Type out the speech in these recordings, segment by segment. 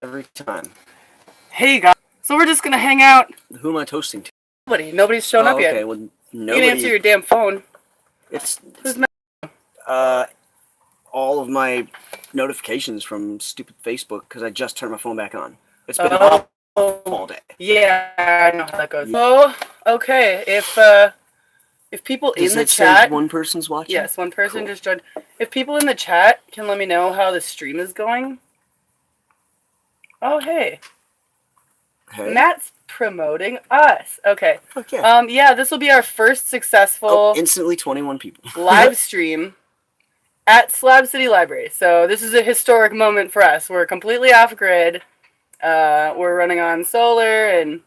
every time. Hey guys, so we're just gonna hang out. Who am I toasting to? Nobody's shown up yet. Okay, well, nobody. You can answer your damn phone. It's Who's all of my notifications from stupid Facebook because I just turned my phone back on. It's been all day. Yeah, I know how that goes. Yeah. Oh, okay. If people Does in the it say chat, one person's watching? yes, one person Cool. just joined. If people in the chat can let me know how the stream is going. Oh, hey. Hey. Matt's promoting us. Okay. Fuck yeah. Yeah, this will be our first successful instantly 21 people. live stream at Slab City Library. So this is a historic moment for us. We're completely off grid. We're running on solar and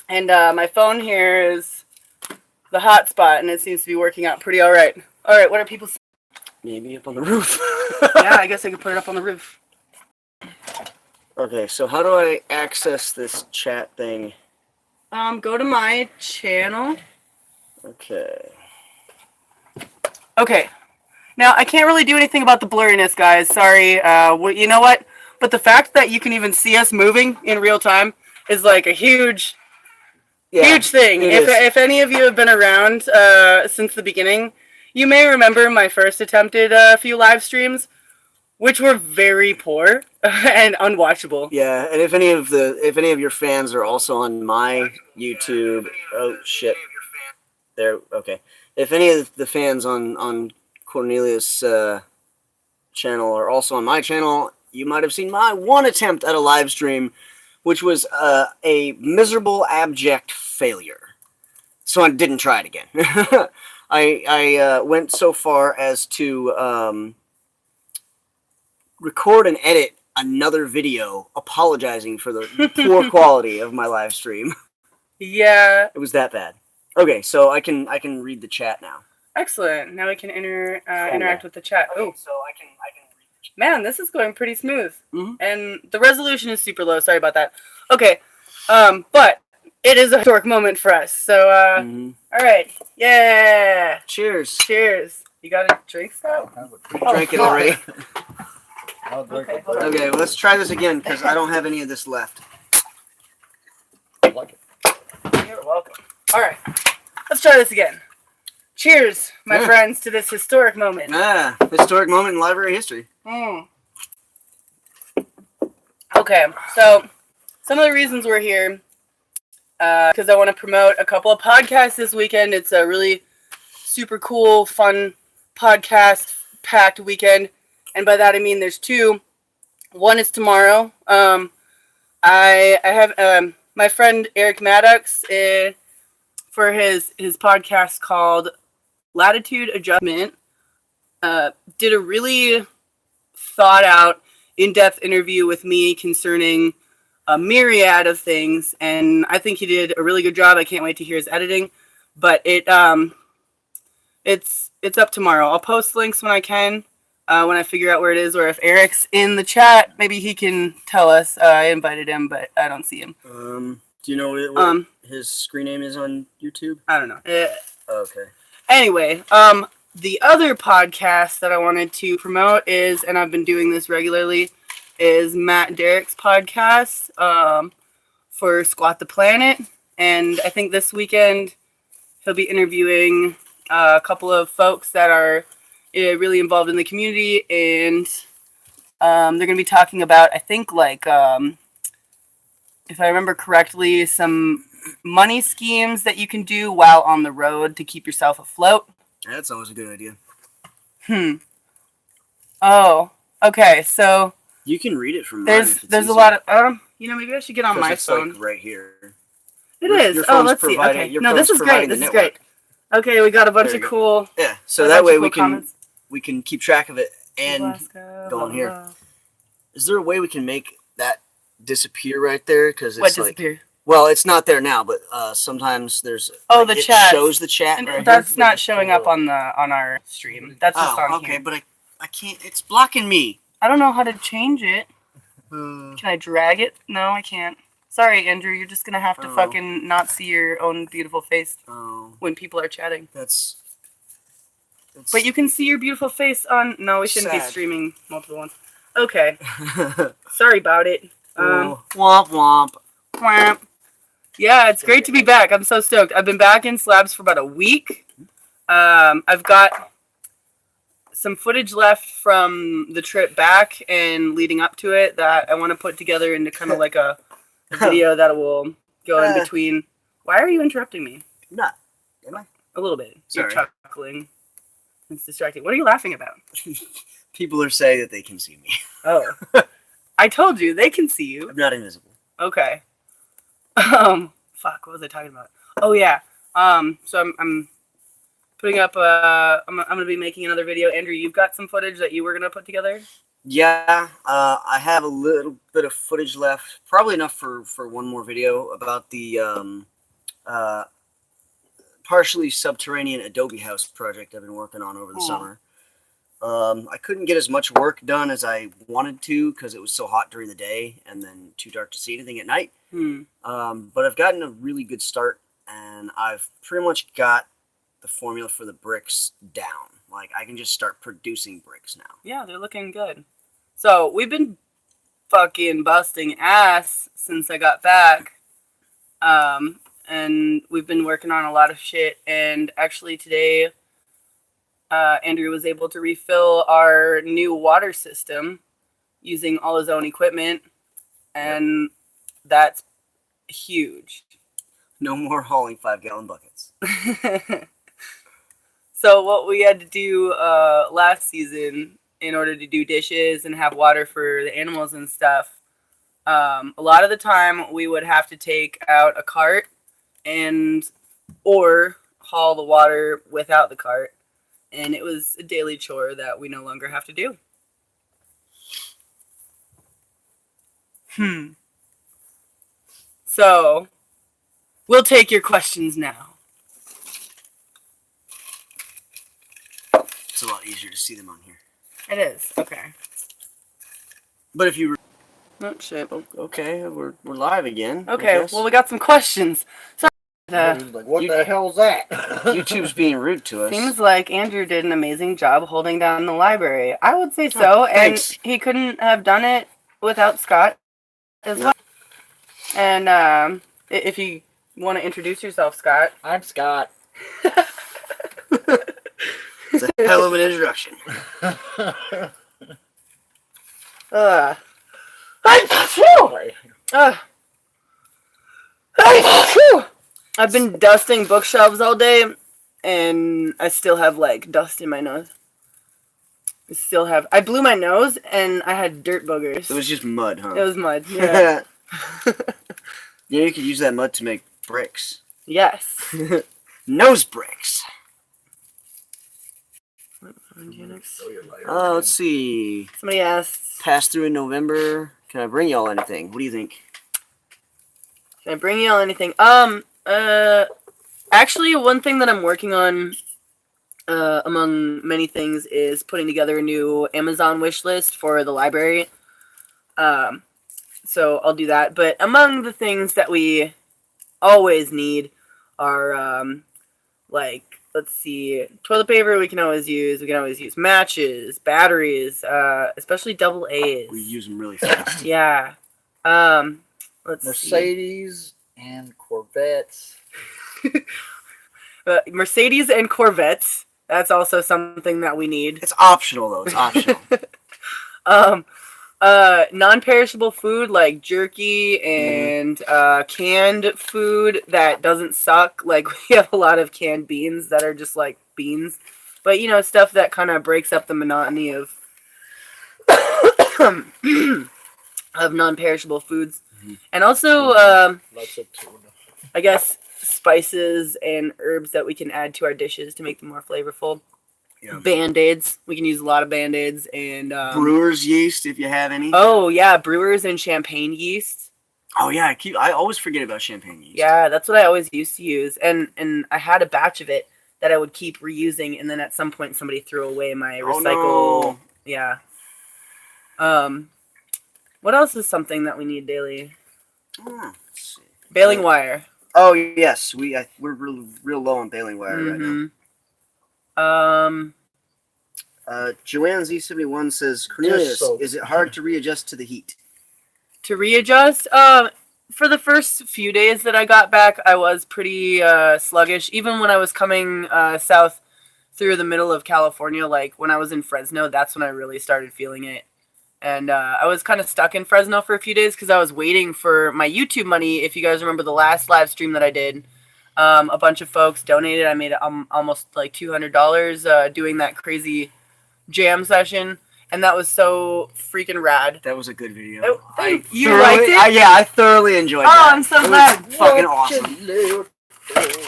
my phone here is the hotspot and it seems to be working out pretty all right. All right, what are people saying? Maybe up on the roof. Yeah, I guess I could put it up on the roof. Okay, so how do I access this chat thing? Go to my channel. Okay. Okay. Now, I can't really do anything about the blurriness, guys. Sorry. You know what? But the fact that you can even see us moving in real time is like a huge thing. If any of you have been around since the beginning, you may remember my first attempted few live streams, which were very poor and unwatchable. Yeah, and if any of your fans are also on my YouTube, oh shit, there. Okay, if any of the fans on Cornelius' channel are also on my channel, you might have seen my one attempt at a live stream, which was a miserable, abject failure. So I didn't try it again. I went so far as to record and edit another video apologizing for the poor quality of my live stream. Yeah. It was that bad. Okay, so I can read the chat now. Excellent. Now we can interact with the chat. Okay, Oh, so I can read the chat. man, this is going pretty smooth. Mm-hmm. And the resolution is super low. Sorry about that. Okay. But it is a historic moment for us. So, all right. Yeah. Cheers. Cheers. You got a drink, Scott? Drank it already. Okay, Okay, well, let's try this again because I don't have any of this left. I like it. You're welcome. All right. Let's try this again. Cheers, my friends, to this historic moment. Historic moment in library history. Okay, so some of the reasons we're here, because I want to promote a couple of podcasts this weekend. It's a really super cool, fun podcast-packed weekend. And by that I mean there's two. One is tomorrow. I have my friend Eric Maddox for his podcast called Latitude Adjustment. Did a really thought out, in-depth interview with me concerning a myriad of things, and I think he did a really good job. I can't wait to hear his editing. But it's up tomorrow. I'll post links when I can. When I figure out where it is, or if Eric's in the chat, maybe he can tell us. I invited him, but I don't see him. Do you know what his screen name is on YouTube? I don't know. Okay. Anyway, the other podcast that I wanted to promote is, and I've been doing this regularly, is Matt Derek's podcast for Squat the Planet. And I think this weekend he'll be interviewing a couple of folks that are really involved in the community, and they're going to be talking about, I think, like, if I remember correctly, some money schemes that you can do while on the road to keep yourself afloat. That's always a good idea. Oh, okay. So you can read it from mine. There's a lot of maybe I should get on my phone. Like right here. It is. Oh, let's see. Okay. No, this is great. This is great. Okay, we got a bunch of cool. Yeah. So that way we can keep track of it and go on here. Is there a way we can make that disappear right there? Because it's disappear? Well, it's not there now, but sometimes there's. The chat shows the chat. And right that's here. not showing up on our stream. That's just on here. Okay, but I can't. It's blocking me. I don't know how to change it. Can I drag it? No, I can't. Sorry, Andrew. You're just gonna have to fucking not see your own beautiful face when people are chatting. But you can see your beautiful face on. No, we shouldn't be streaming multiple ones. Okay. Sorry about it. Womp womp. Wham. Yeah, it's great to be back. I'm so stoked. I've been back in Slabs for about a week. I've got some footage left from the trip back and leading up to it that I want to put together into kind of like a video that will go in between. Why are you interrupting me? Not. Am I? A little bit. Sorry. You're chuckling. It's distracting. What are you laughing about? People are saying that they can see me. Oh. I told you, they can see you. I'm not invisible. Okay. Fuck, what was I talking about? Oh yeah. So I'm putting up I'm gonna be making another video. Andrew, you've got some footage that you were gonna put together? Yeah, I have a little bit of footage left, probably enough for one more video about the partially subterranean Adobe house project I've been working on over the summer. I couldn't get as much work done as I wanted to because it was so hot during the day and then too dark to see anything at night. But I've gotten a really good start, and I've pretty much got the formula for the bricks down. Like, I can just start producing bricks now. Yeah, they're looking good. So we've been fucking busting ass since I got back. And we've been working on a lot of shit. And actually today, Andrew was able to refill our new water system using all his own equipment. And that's huge. No more hauling 5-gallon buckets. So what we had to do last season in order to do dishes and have water for the animals and stuff, a lot of the time we would have to take out a cart or haul the water without the cart. And it was a daily chore that we no longer have to do. So, we'll take your questions now. It's a lot easier to see them on here. It is. Okay. But if you... Oh, shit. Okay, we're live again. Okay, well, we got some questions. So, Like, what the hell's that? YouTube's being rude to us. seems like Andrew did an amazing job holding down the library. I would say so, and thanks. he couldn't have done it without Scott as well. And if you want to introduce yourself, Scott. I'm Scott. It's a hell of an introduction. I've been dusting bookshelves all day, and I still have like dust in my nose. I blew my nose, and I had dirt boogers. It was just mud, huh? It was mud. Yeah. Yeah, you could use that mud to make bricks. Yes. Nose bricks. Let's see. Somebody asked, Pass through in November. Can I bring y'all anything? What do you think? "Can I bring you all anything?" Actually, one thing that I'm working on, among many things, is putting together a new Amazon wish list for the library. So I'll do that. But among the things that we always need are, like, let's see, toilet paper we can always use. We can always use matches, batteries, especially double A's. We use them really fast. Yeah. Let's see. Mercedes and Corvettes. Mercedes and Corvettes. That's also something that we need. It's optional, though. It's optional. Non-perishable food like jerky and canned food that doesn't suck. Like, we have a lot of canned beans that are just like beans, but you know, stuff that kind of breaks up the monotony of of non-perishable foods. And also Lots of tuna. I guess spices and herbs that we can add to our dishes to make them more flavorful. Yeah. Band-Aids. We can use a lot of Band-Aids and Brewer's yeast, if you have any. oh yeah, brewers and champagne yeast. Oh yeah, I always forget about champagne yeast. Yeah, that's what I always used to use, and I had a batch of it that I would keep reusing, and then at some point somebody threw away my recycle. No. Yeah. What else is something that we need daily? Let's see. Baling wire. Oh yes, we're real low on baling wire right now. Mm-hmm. Joanne Z71 says, Cornelius, so- is it hard to readjust to the heat? to readjust. For the first few days that I got back, I was pretty sluggish. Even when I was coming south through the middle of California, like when I was in Fresno, that's when I really started feeling it. And I was kind of stuck in Fresno for a few days because I was waiting for my YouTube money. If you guys remember the last live stream that I did, a bunch of folks donated. I made almost like $200 doing that crazy jam session. And that was so freaking rad. That was a good video. You liked it? I thoroughly enjoyed it. Oh, I'm so glad. Fucking awesome.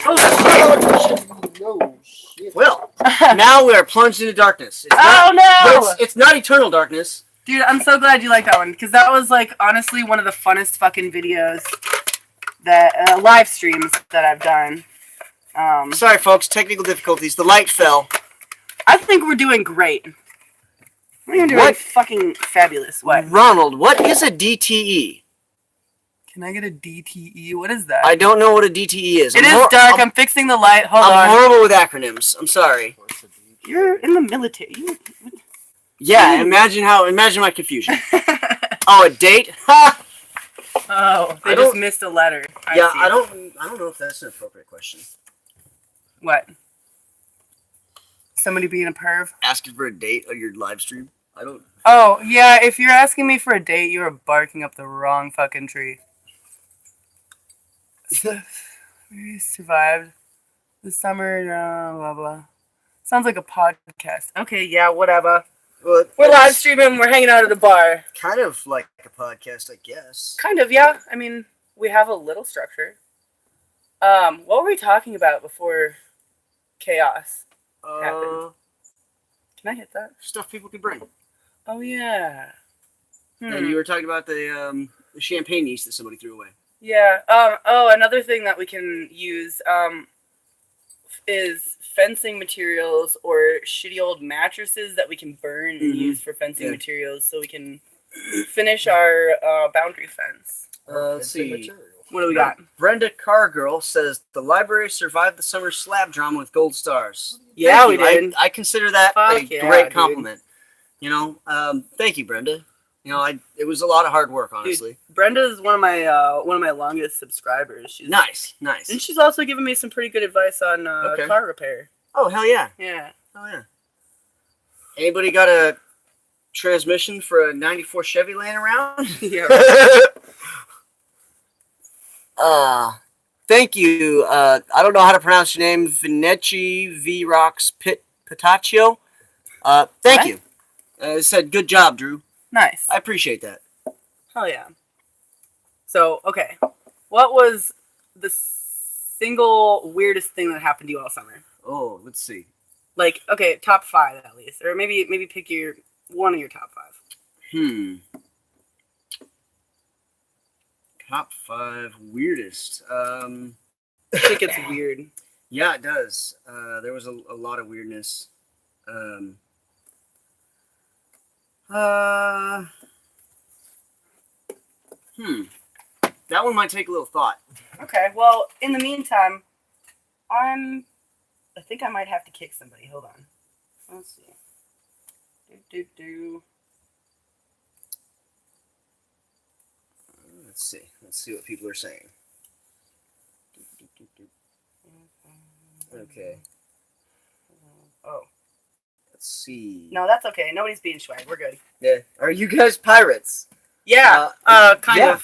Oh, shit. Well, now we are plunged into darkness. It's Oh, not, no! it's not eternal darkness. Dude, I'm so glad you liked that one. Because that was, like, honestly one of the funnest fucking videos that, live streams that I've done. Sorry, folks. Technical difficulties. The light fell. I think we're doing great. I think we're doing What? fucking fabulous. What? Ronald, what is a DTE? Can I get a DTE? What is that? I don't know what a DTE is. It is dark. I'm fixing the light. Hold I'm on. horrible with acronyms. I'm sorry. You're in the military. Yeah, imagine my confusion. Oh, a date? Ha! Oh, they I just don't- missed a letter. I don't know if that's an appropriate question. What? Somebody being a perv? Asking for a date on your live stream? I don't. Oh, yeah, if you're asking me for a date, you are barking up the wrong fucking tree. We survived the summer, blah, blah. Sounds like a podcast. Okay, yeah, whatever. Well, We're live it's streaming, we're hanging out at a bar. kind of like a podcast, I guess. Kind of, yeah. I mean, we have a little structure. What were we talking about before chaos happened? Can I hit that? Stuff people could bring. Oh, yeah. And you were talking about the champagne yeast that somebody threw away. Yeah. Another thing that we can use is fencing materials or shitty old mattresses that we can burn and use for fencing materials, so we can finish our boundary fence. Let's see. Material. What do we got? Brenda Cargirl says the library survived the summer slab drama with gold stars. Yeah, Thank we you. did. I consider that Fuck a yeah, great dude. compliment. You know, thank you, Brenda. You know, it was a lot of hard work, honestly. Dude, Brenda is one of my longest subscribers. She's Nice. and she's also given me some pretty good advice on Okay. car repair. Oh, hell yeah. Yeah. Oh, yeah. Anybody got a transmission for a 94 Chevy laying around? Yeah. Thank you. I don't know how to pronounce your name. Vineci V Rocks Pitaccio. Thank What? you. It said good job, Drew. Nice. I appreciate that. Hell yeah. So, okay. What was the single weirdest thing that happened to you all summer? Oh, let's see. Like, okay, top 5 at least. Or maybe pick one of your top 5. Top 5 weirdest. I think it's weird. Yeah, it does. There was a lot of weirdness. That one might take a little thought. Okay, well, in the meantime, I think I might have to kick somebody. Hold on. Let's see. Let's see what people are saying. Okay. Oh. Let's see. No, that's okay. Nobody's being swag. We're good. Yeah. Are you guys pirates? Yeah, kind yeah.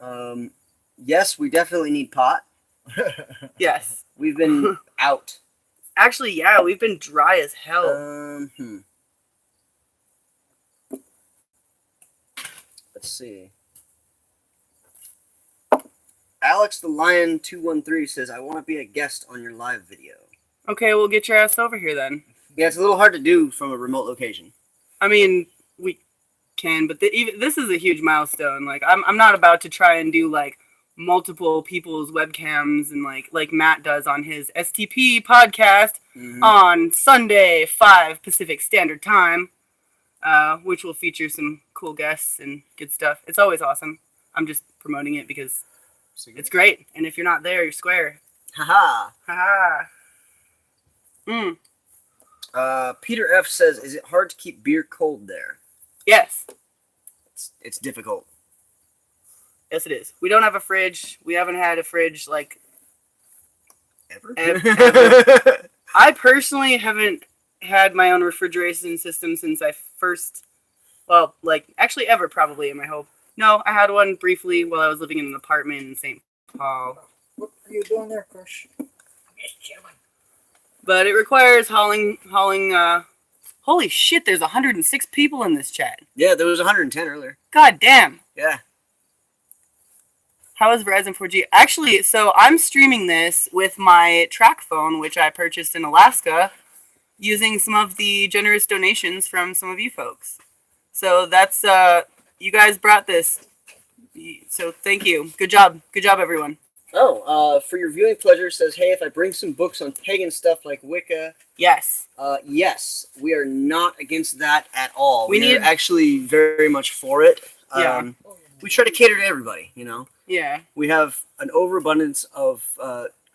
of. Yes, we definitely need pot. Yes. We've been out. Actually, yeah, we've been dry as hell. Let's see. Alex the Lion 213 says, "I want to be a guest on your live video." Okay, we'll get your ass over here then. Yeah, it's a little hard to do from a remote location. I mean, we can, but even this is a huge milestone. Like, I'm not about to try and do like multiple people's webcams and like Matt does on his STP podcast on Sunday 5 Pacific Standard Time, which will feature some cool guests and good stuff. It's always awesome. I'm just promoting it because it's great, and if you're not there, you're square. Haha. Haha. Peter F says, "Is it hard to keep beer cold there?" Yes. it's difficult. Yes, it is. We don't have a fridge. We haven't had a fridge like Ever? ever. I personally haven't had my own refrigeration system since I first, well, like actually ever probably in my whole. No, I had one briefly while I was living in an apartment in St. Paul. What are you doing there, Crush? But it requires hauling. Holy shit! There's 106 people in this chat. Yeah, there was 110 earlier. God damn. Yeah. How is Verizon 4G? Actually, so I'm streaming this with my track phone, which I purchased in Alaska, using some of the generous donations from some of you folks. So that's you guys brought this. So thank you. Good job. Good job, everyone. Oh, for your viewing pleasure, says, hey, if I bring some books on pagan stuff like Wicca, Yes. yes, we are not against that at all. We need are actually very much for it. Yeah. We try to cater to everybody, you know. Yeah. We have an overabundance of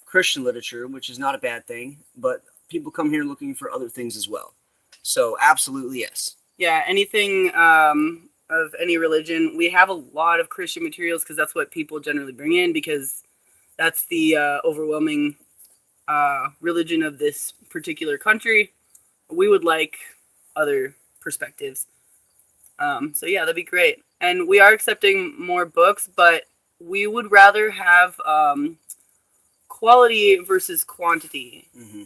Christian literature, which is not a bad thing, but people come here looking for other things as well. So absolutely yes. Yeah, anything of any religion. We have a lot of Christian materials because that's what people generally bring in because that's the overwhelming religion of this particular country. We would like other perspectives. So yeah, that'd be great. And we are accepting more books, but we would rather have quality versus quantity. Mm-hmm.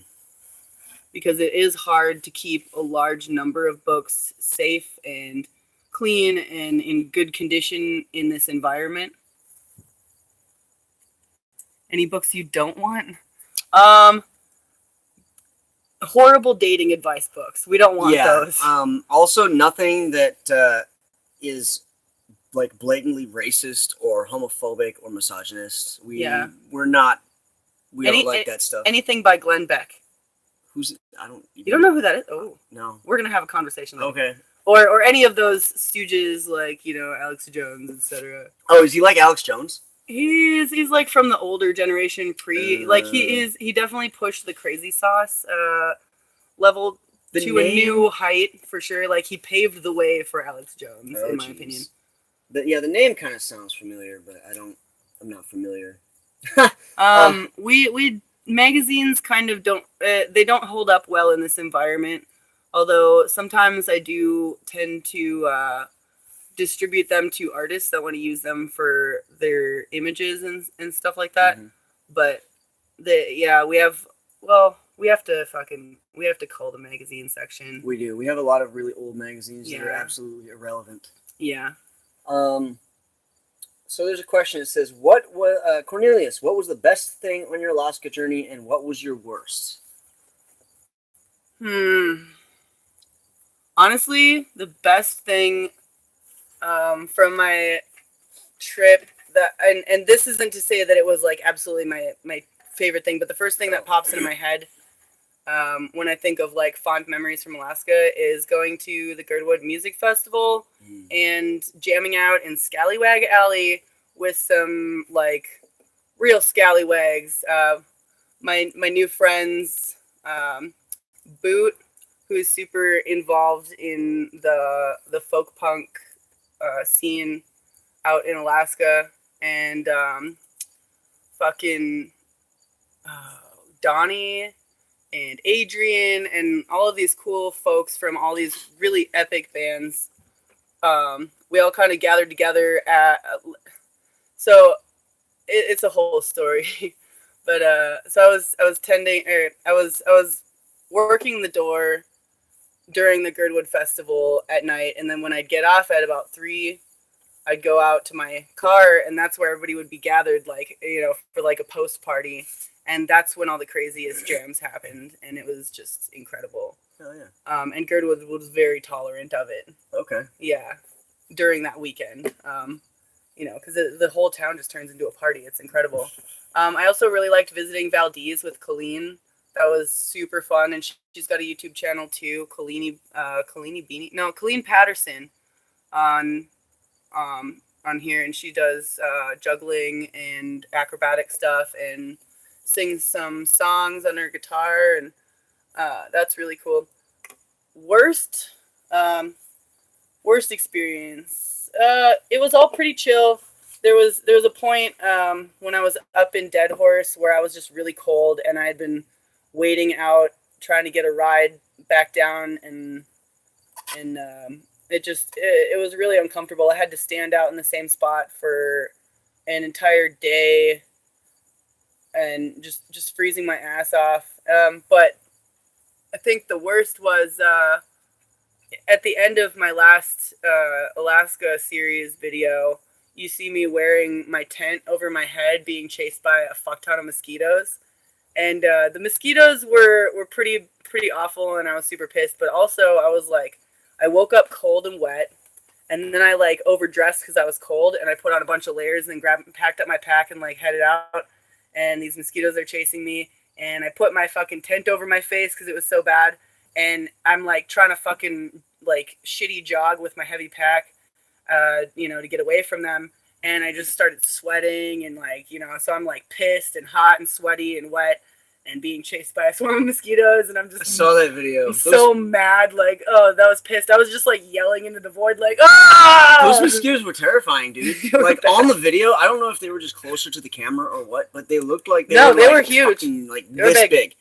Because it is hard to keep a large number of books safe and clean and in good condition in this environment. Any books you don't want? Horrible dating advice books. We don't want those. Also, nothing that is like blatantly racist or homophobic or misogynist. We don't like that stuff. Anything by Glenn Beck. Who's You don't know who that is? Oh no. We're gonna have a conversation later. Okay. Or any of those stooges like Alex Jones, etc. Oh, is he like Alex Jones? He's like from the older generation he definitely pushed the crazy sauce level to a new height for sure. Like he paved the way for Alex Jones in my opinion. The name kind of sounds familiar, but I'm not familiar. We magazines kind of don't hold up well in this environment. Although sometimes I do tend to distribute them to artists that want to use them for their images and stuff like that. Mm-hmm. But we have to cull the magazine section. We do. We have a lot of really old magazines that are absolutely irrelevant. Yeah. So there's a question that says, Cornelius, what was the best thing on your Alaska journey and what was your worst? Honestly, the best thing from my trip and this isn't to say that it was like absolutely my favorite thing, but the first thing that pops into my head when I think of like fond memories from Alaska is going to the Girdwood Music Festival and jamming out in Scallywag Alley with some like real scallywags. My new friends, Boot, who's super involved in the folk punk scene out in Alaska, and Donnie and Adrian and all of these cool folks from all these really epic bands. We all kind of gathered together it's a whole story. But so I was working the door during the Girdwood Festival at night, and then when I'd get off at about 3, I'd go out to my car, and that's where everybody would be gathered, like, for like a post party. And that's when all the craziest jams happened, and it was just incredible. Oh yeah. And Girdwood was very tolerant of it. Okay. Yeah, during that weekend, because the whole town just turns into a party. It's incredible. I also really liked visiting Valdez with Colleen. That was super fun, and she's got a YouTube channel too, Colleen Patterson, on here, and she does juggling and acrobatic stuff and sings some songs on her guitar, and that's really cool. Worst experience. it was all pretty chill. There was a point when I was up in Dead Horse where I was just really cold, and I had been waiting out trying to get a ride back down, and it was really uncomfortable. I had to stand out in the same spot for an entire day, and just freezing my ass off. But I think the worst was at the end of my last Alaska series video. You see me wearing my tent over my head, being chased by a fuck ton of mosquitoes, and the mosquitoes were pretty awful, and I was super pissed. But also, I woke up cold and wet, and then I overdressed because I was cold, and I put on a bunch of layers, and then packed up my pack and headed out. And these mosquitoes are chasing me, and I put my fucking tent over my face because it was so bad, and I'm trying to fucking shitty jog with my heavy pack. To get away from them, and I just started sweating, and so I'm pissed and hot and sweaty and wet and being chased by a swarm of mosquitoes, and I'm just I saw that video. so mad, that was pissed. I was just yelling into the void, ah! Those mosquitoes were terrifying, dude. On the video, I don't know if they were just closer to the camera or what, but they looked like they were huge, fucking, this big.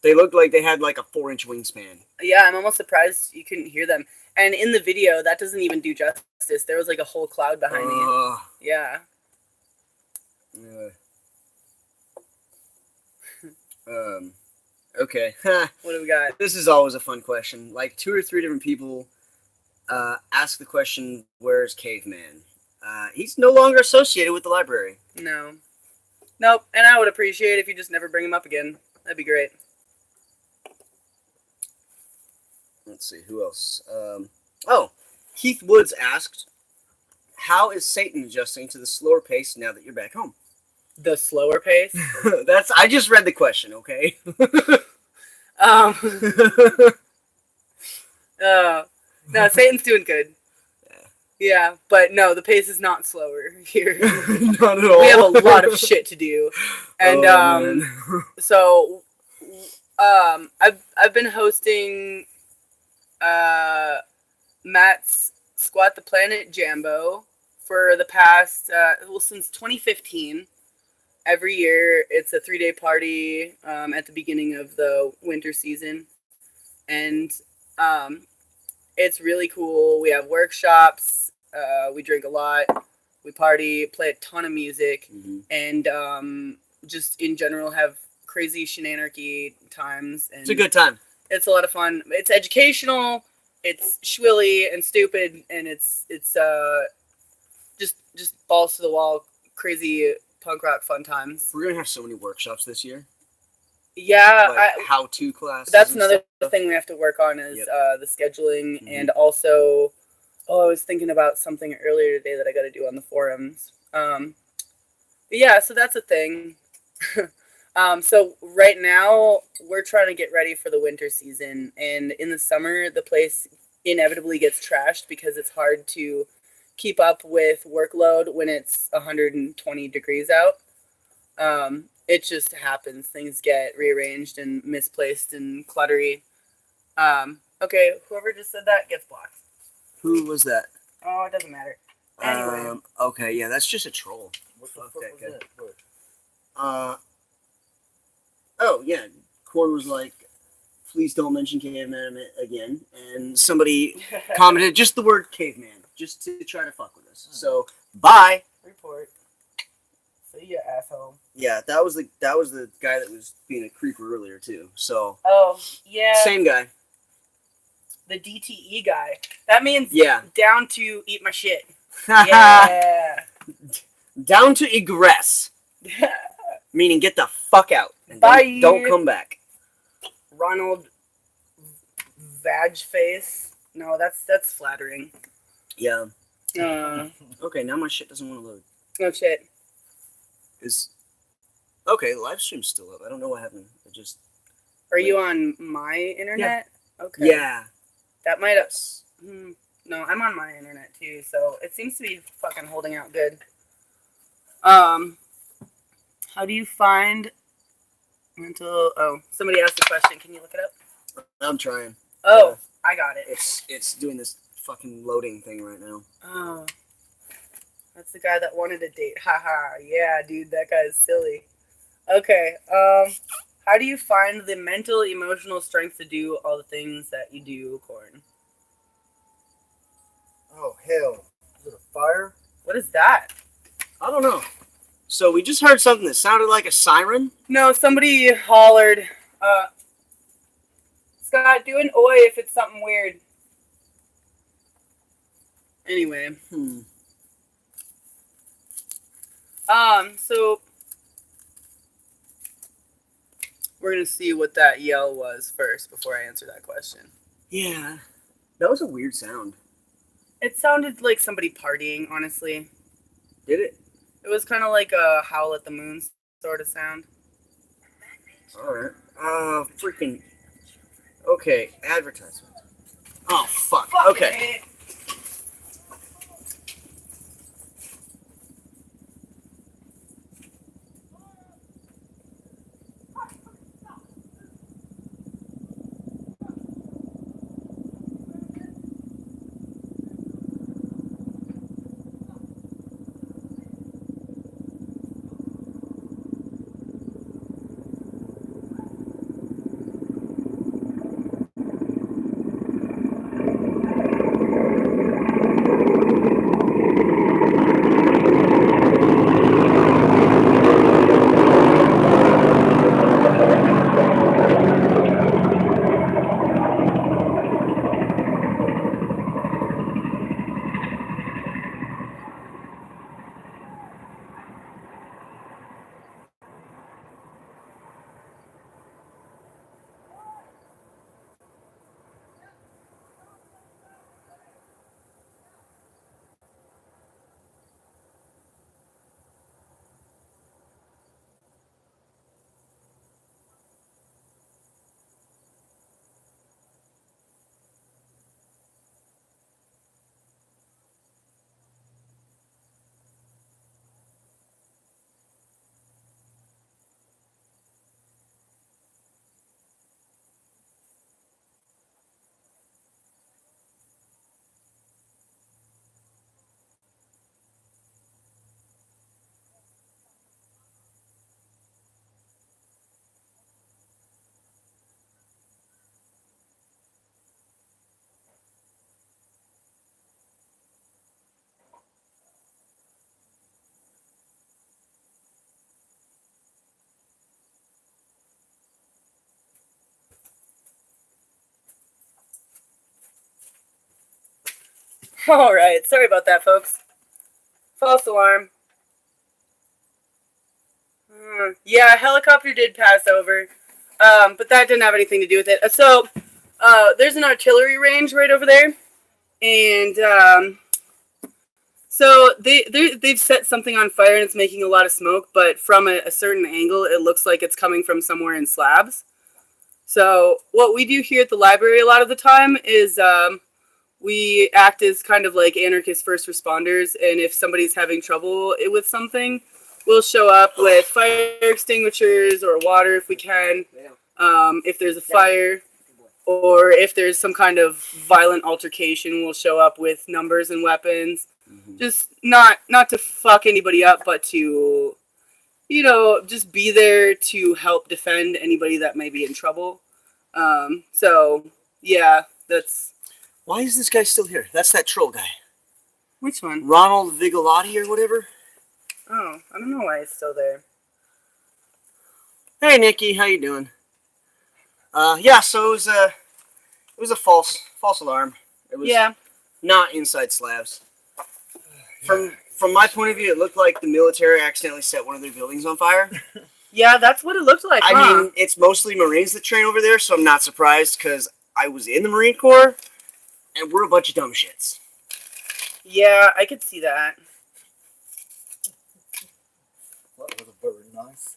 They looked like they had a 4-inch wingspan. Yeah, I'm almost surprised you couldn't hear them. And in the video, that doesn't even do justice. There was a whole cloud behind me. Yeah. Okay. What do we got? This is always a fun question. 2 or 3 different people ask the question, "Where's Caveman?" He's no longer associated with the library. No. Nope. And I would appreciate if you just never bring him up again. That'd be great. Let's see, who else? Keith Woods asked, "How is Satan adjusting to the slower pace now that you're back home?" The slower pace? I just read the question, okay? No, Satan's doing good. Yeah, but no, the pace is not slower here. Not at all. We have a lot of shit to do. And so I've been hosting Matt's Squat the Planet Jambo for the past since 2015. Every year it's a 3-day party at the beginning of the winter season, and it's really cool. We have workshops, we drink a lot, we party, play a ton of music, and just in general have crazy shenanarchy times. And it's a good time. It's a lot of fun. It's educational, it's schwilly and stupid, and it's just balls to the wall, crazy punk rock fun times. We're gonna have so many workshops this year. Yeah, how-to classes. That's another thing we have to work on is the scheduling, and also, I was thinking about something earlier today that I got to do on the forums. But yeah, so that's a thing. So right now we're trying to get ready for the winter season, and in the summer the place inevitably gets trashed because it's hard to keep up with workload when it's 120 degrees out. It just happens. Things get rearranged and misplaced and cluttery. Okay, whoever just said that gets blocked. Who was that? Oh, it doesn't matter. Anyway. Okay, yeah, that's just a troll. What the fuck was that? What? Oh, yeah. Cord was like, "Please don't mention caveman again." And somebody commented just the word caveman, just to try to fuck with us. So, bye. Report. See ya, asshole. Yeah, that was the guy that was being a creeper earlier, too. So. Oh, yeah. Same guy. The DTE guy. That means down to eat my shit. Yeah. Down to egress. Meaning get the fuck out. And bye. Don't come back. Ronald Vag face. No, that's flattering. Yeah. Okay, now my shit doesn't want to load. No shit. Okay, the live stream's still up. I don't know what happened. It just. Are you on my internet? Yeah. Okay. Yeah. That might have. No, I'm on my internet too, so it seems to be fucking holding out good. How do you find mental? Oh, somebody asked a question. Can you look it up? I'm trying. Oh, I got it. It's doing this fucking loading thing right now. Oh. It's the guy that wanted a date. Haha. Yeah, dude, that guy's silly. Okay. How do you find the mental, emotional strength to do all the things that you do, Corn? Oh, hell. Is it a fire? What is that? I don't know. So we just heard something that sounded like a siren. No, somebody hollered. Scott, do an oi if it's something weird. Anyway. So we're gonna see what that yell was first before I answer that question. Yeah. That was a weird sound. It sounded like somebody partying, honestly. Did it? It was kind of like a howl at the moon sort of sound. Alright. Freaking. Okay, advertisement. Oh, fuck. Okay. All right. Sorry about that, folks. False alarm. Yeah, a helicopter did pass over, but that didn't have anything to do with it. So there's an artillery range right over there, and so they've set something on fire and it's making a lot of smoke, but from a certain angle, it looks like it's coming from somewhere in Slabs. So what we do here at the library a lot of the time is we act as kind of like anarchist first responders, and if somebody's having trouble with something, we'll show up with fire extinguishers or water if we can. If there's a fire or if there's some kind of violent altercation, we'll show up with numbers and weapons. Just not to fuck anybody up, but to, just be there to help defend anybody that may be in trouble. So, yeah, that's... Why is this guy still here? That's that troll guy. Which one? Ronald Vigalotti or whatever? Oh, I don't know why he's still there. Hey, Nikki, how you doing? Yeah, so it was a false alarm. It was not inside Slabs. From my point of view, it looked like the military accidentally set one of their buildings on fire. Yeah, that's what it looked like. I mean, it's mostly Marines that train over there, so I'm not surprised because I was in the Marine Corps, and we're a bunch of dumb shits. Yeah, I could see that. That was very nice.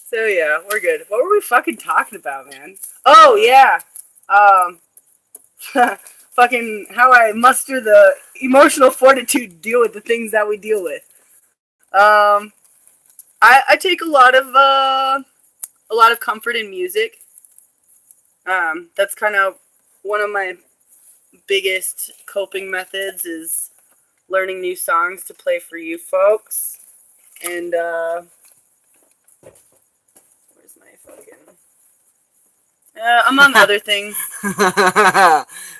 So yeah, we're good. What were we fucking talking about, man? Oh yeah, fucking how I muster the emotional fortitude to deal with the things that we deal with. I take a lot of comfort in music. That's kind of one of my biggest coping methods is learning new songs to play for you folks. And, where's my fucking... among other things.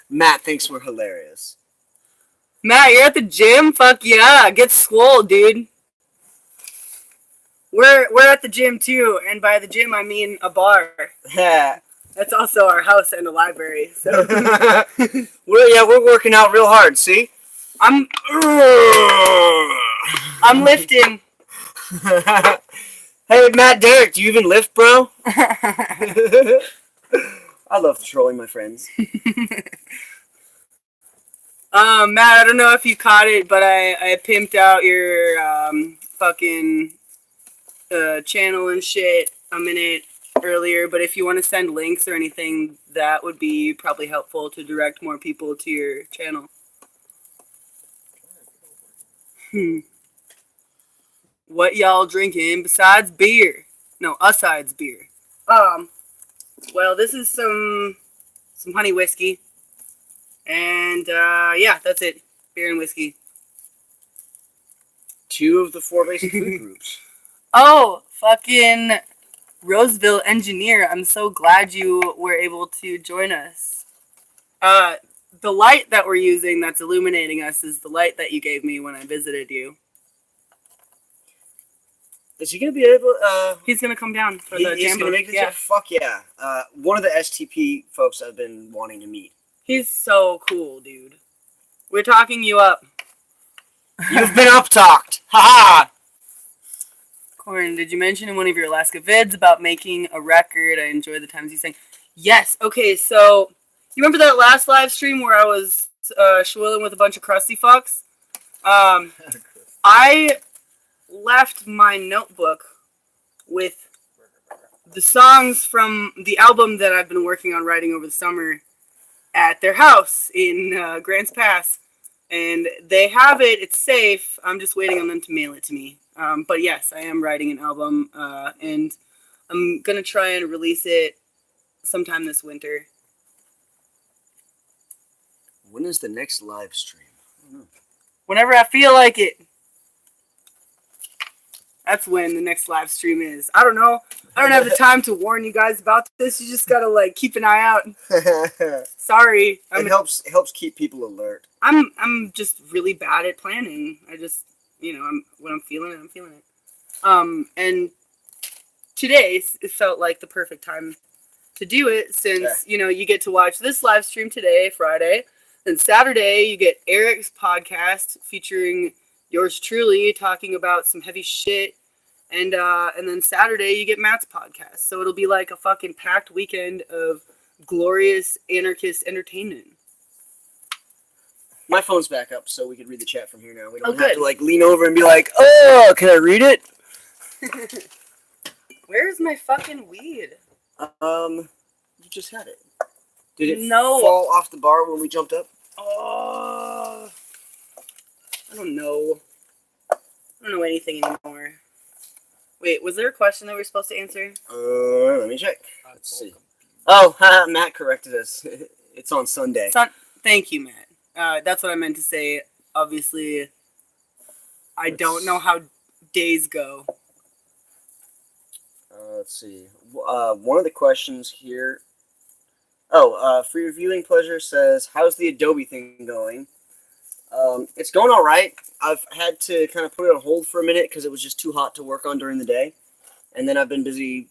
Matt thinks we're hilarious. Matt, you're at the gym? Fuck yeah. Get swole, dude. We're at the gym too, and by the gym I mean a bar. Yeah. That's also our house and a library. So we're working out real hard, see? I'm lifting. Hey, Matt, Derek, do you even lift, bro? I love trolling my friends. Matt, I don't know if you caught it, but I pimped out your fucking channel and shit a minute earlier. But if you want to send links or anything, that would be probably helpful to direct more people to your channel. What y'all drinking besides beer? No, asides beer. Well, this is some honey whiskey. And, yeah, that's it. Beer and whiskey. 2 of the 4 basic food groups. Oh, fucking Roseville engineer. I'm so glad you were able to join us. The light that we're using that's illuminating us is the light that you gave me when I visited you. Is he going to be able... He's going to come down for the he's jam going to book. make this? Yeah. Fuck yeah. One of the STP folks I've been wanting to meet. He's so cool, dude. We're talking you up. You've been up-talked. Ha-ha! Corin, did you mention in one of your Alaska vids about making a record? I enjoy the times you sang. Yes. Okay, so you remember that last live stream where I was schwilling with a bunch of crusty fucks? I left my notebook with the songs from the album that I've been working on writing over the summer at their house in Grants Pass. And they have it. It's safe. I'm just waiting on them to mail it to me. But yes, I am writing an album, and I'm going to try and release it sometime this winter. When is the next live stream? I don't know. Whenever I feel like it. That's when the next live stream is. I don't know. I don't have the time to warn you guys about this. You just got to, like, keep an eye out. Sorry. It helps keep people alert. I'm just really bad at planning. I just, when I'm feeling it, I'm feeling it. And today it felt like the perfect time to do it since, you get to watch this live stream today, Friday. Then Saturday, you get Eric's podcast featuring yours truly talking about some heavy shit. And then Saturday, you get Matt's podcast. So it'll be like a fucking packed weekend of glorious anarchist entertainment. My phone's back up, so we can read the chat from here now. We don't Oh, have to, like, lean over and be like, oh, can I read it? Where's my fucking weed? You just had it. Did it No. fall off the bar when we jumped up? Oh, I don't know. I don't know anything anymore. Wait, was there a question that we were supposed to answer? Let me check. Let's see. Oh, Matt corrected us. It's on Sunday. Thank you, Matt. That's what I meant to say. Obviously, I don't know how days go. Let's see. One of the questions here. Oh, for your viewing pleasure says, how's the Adobe thing going? It's going all right. I've had to kind of put it on hold for a minute because it was just too hot to work on during the day. And then I've been busy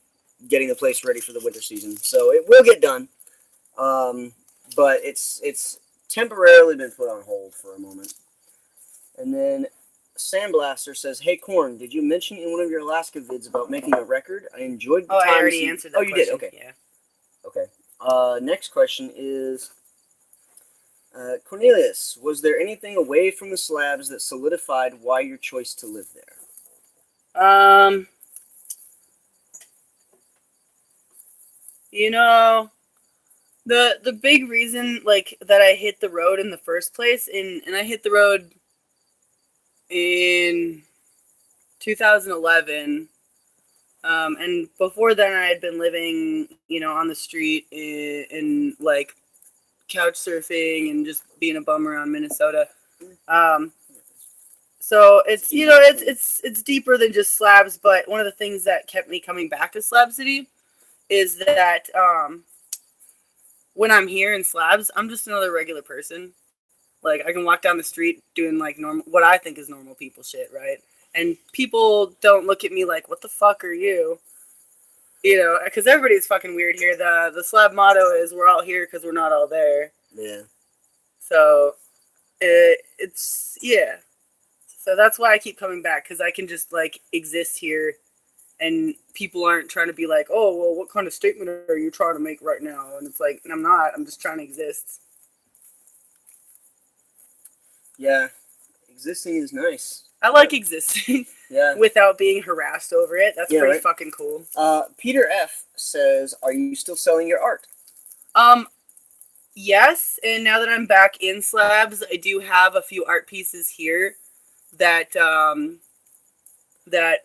getting the place ready for the winter season. So it will get done. But it's temporarily been put on hold for a moment. And then Sandblaster says, hey, Corn, did you mention in one of your Alaska vids about making a record? I enjoyed the time. I already answered that question. Oh, you did? Okay. Yeah. Okay. Next question is, Cornelius, was there anything away from the slabs that solidified why your choice to live there? The big reason, like, that I hit the road in the first place, and I hit the road in 2011, and before then I had been living, on the street in like couch surfing and just being a bum around Minnesota. So it's it's deeper than just slabs, but one of the things that kept me coming back to Slab City is that when I'm here in Slabs, I'm just another regular person. Like, I can walk down the street doing like normal, what I think is normal people shit, right? And people don't look at me like, what the fuck are you? You know, because everybody's fucking weird here. The Slab motto is we're all here because we're not all there. Yeah. So it's yeah. So that's why I keep coming back, because I can just like exist here, and people aren't trying to be like, oh, well, what kind of statement are you trying to make right now? And it's like, I'm not. I'm just trying to exist. Yeah. Existing is nice. I like existing Yeah. without being harassed over it. That's Yeah, pretty right? fucking cool. Peter F. says, are you still selling your art? Yes, and now that I'm back in Slabs, I do have a few art pieces here that that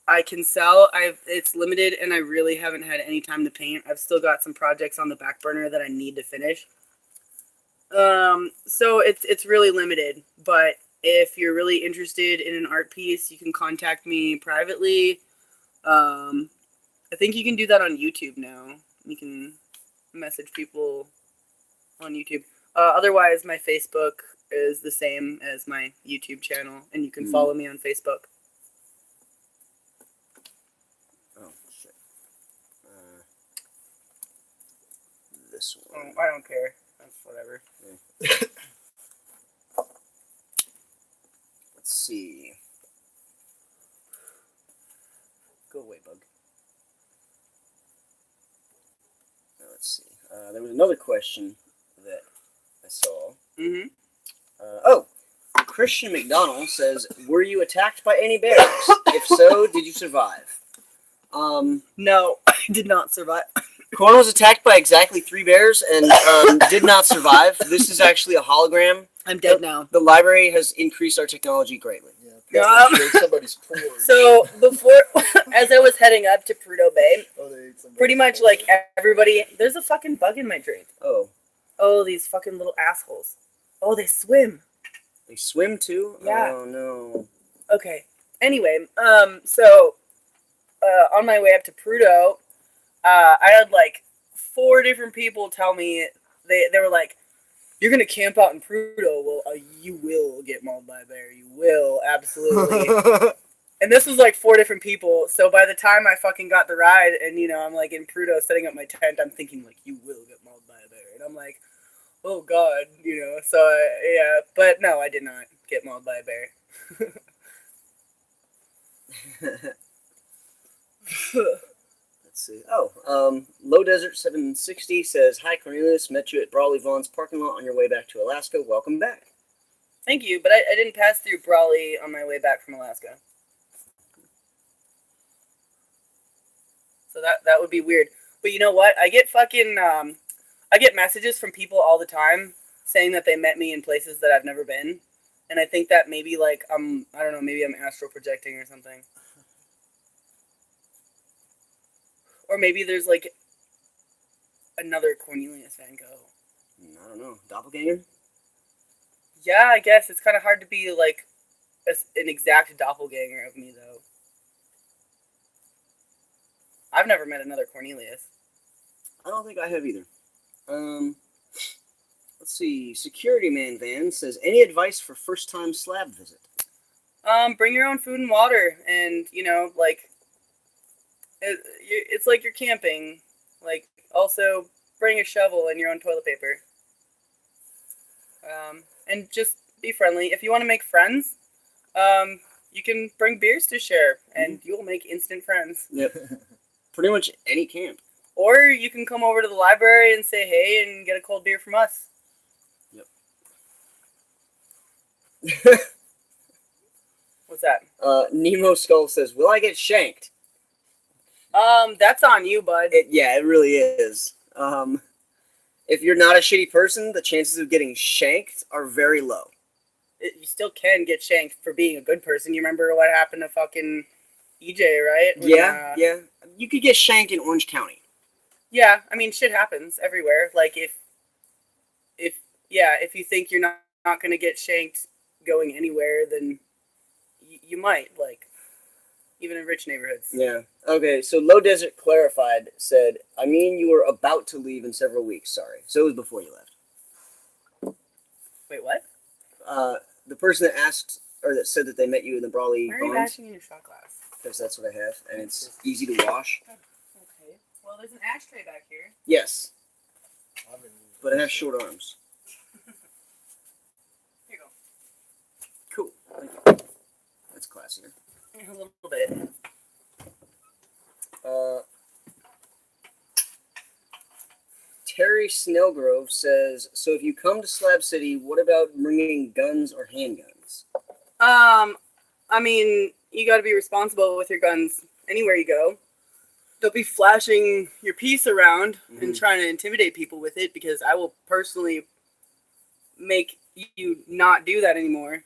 I can sell. It's limited, and I really haven't had any time to paint. I've still got some projects on the back burner that I need to finish. So it's really limited, but if you're really interested in an art piece, you can contact me privately. I think you can do that on YouTube now. You can message people on YouTube. Otherwise, my Facebook is the same as my YouTube channel, and you can follow me on Facebook. Oh, shit. This one. I don't care. That's whatever. Let's see. Go away, bug. Now, let's see. There was another question that I saw. Mm-hmm. Christian McDonald says, were you attacked by any bears? If so, did you survive? No, I did not survive. Corn was attacked by exactly 3 bears and did not survive. This is actually a hologram. I'm dead now. The library has increased our technology greatly. Yeah, somebody's porch. So before, as I was heading up to Prudhoe Bay, They ate somebody's pretty much porch. like everybody, there's a fucking bug in my drink. Oh, These fucking little assholes. Oh, they swim. they swim too? Yeah. Oh, no. Okay. Anyway, so on my way up to Prudhoe, I had like 4 different people tell me, they were like, you're going to camp out in Prudhoe. Well, you will get mauled by a bear. You will, absolutely. And this was like 4 different people. So by the time I fucking got the ride and, you know, I'm like in Prudhoe setting up my tent, I'm thinking like, you will get mauled by a bear. And I'm like, oh God, you know, so yeah, but no, I did not get mauled by a bear. Let's see. Low Desert 760 says, hi Cornelius, met you at Brawley Vaughn's parking lot on your way back to Alaska. Welcome back. Thank you, but I didn't pass through Brawley on my way back from Alaska. So that would be weird. But you know what? I get I get messages from people all the time saying that they met me in places that I've never been. And I think that maybe like I don't know, maybe I'm astral projecting or something. Or maybe there's like another Cornelius Van Gogh. I don't know. Doppelganger? Yeah, I guess it's kind of hard to be like an exact doppelganger of me though. I've never met another Cornelius. I don't think I have either. Let's see. Security Man Van says, any advice for first-time slab visit? Bring your own food and water, and you know, like it's like you're camping. Like, also bring a shovel and your own toilet paper. And just be friendly. If you want to make friends, you can bring beers to share, and you'll make instant friends. Yep. Pretty much any camp. Or you can come over to the library and say hey and get a cold beer from us. Yep. What's that? Nemo Skull says, will I get shanked? That's on you, bud. Yeah, it really is. If you're not a shitty person, the chances of getting shanked are very low. You still can get shanked for being a good person. You remember what happened to fucking EJ, right? When, yeah. You could get shanked in Orange County. Yeah, I mean, shit happens everywhere. Like, if if you think you're not going to get shanked going anywhere, then you might, like, even in rich neighborhoods. Yeah. Okay, so Low Desert Clarified said, I mean, you were about to leave in several weeks, sorry. So it was before you left. Wait, what? The person that asked, or that said that they met you in the Brawley Why are you Bonds, bashing in your shot glass? because that's what I have, and it's easy to wash. Okay. Well, there's an ashtray back here. Yes, but I have short arms. Here you Cool. Thank you. That's classier. go. A little bit. Terry Snellgrove says, so if you come to Slab City, what about bringing guns or handguns? I mean, you got to be responsible with your guns anywhere you go. Don't be flashing your piece around and trying to intimidate people with it, because I will personally make you not do that anymore.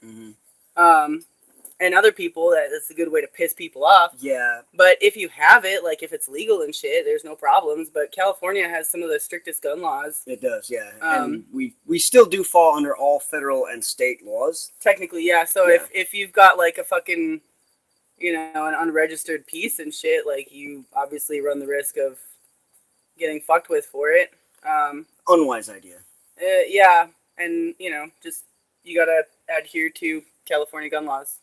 And other people, that's a good way to piss people off. Yeah. But if you have it, like if it's legal and shit, there's no problems. But California has some of the strictest gun laws. It does, yeah. And we still do fall under all federal and state laws. Technically, yeah. So if you've got like a fucking, you know, an unregistered piece and shit, like you obviously run the risk of getting fucked with for it. Unwise idea. Yeah. And, you know, just you got to adhere to California gun laws.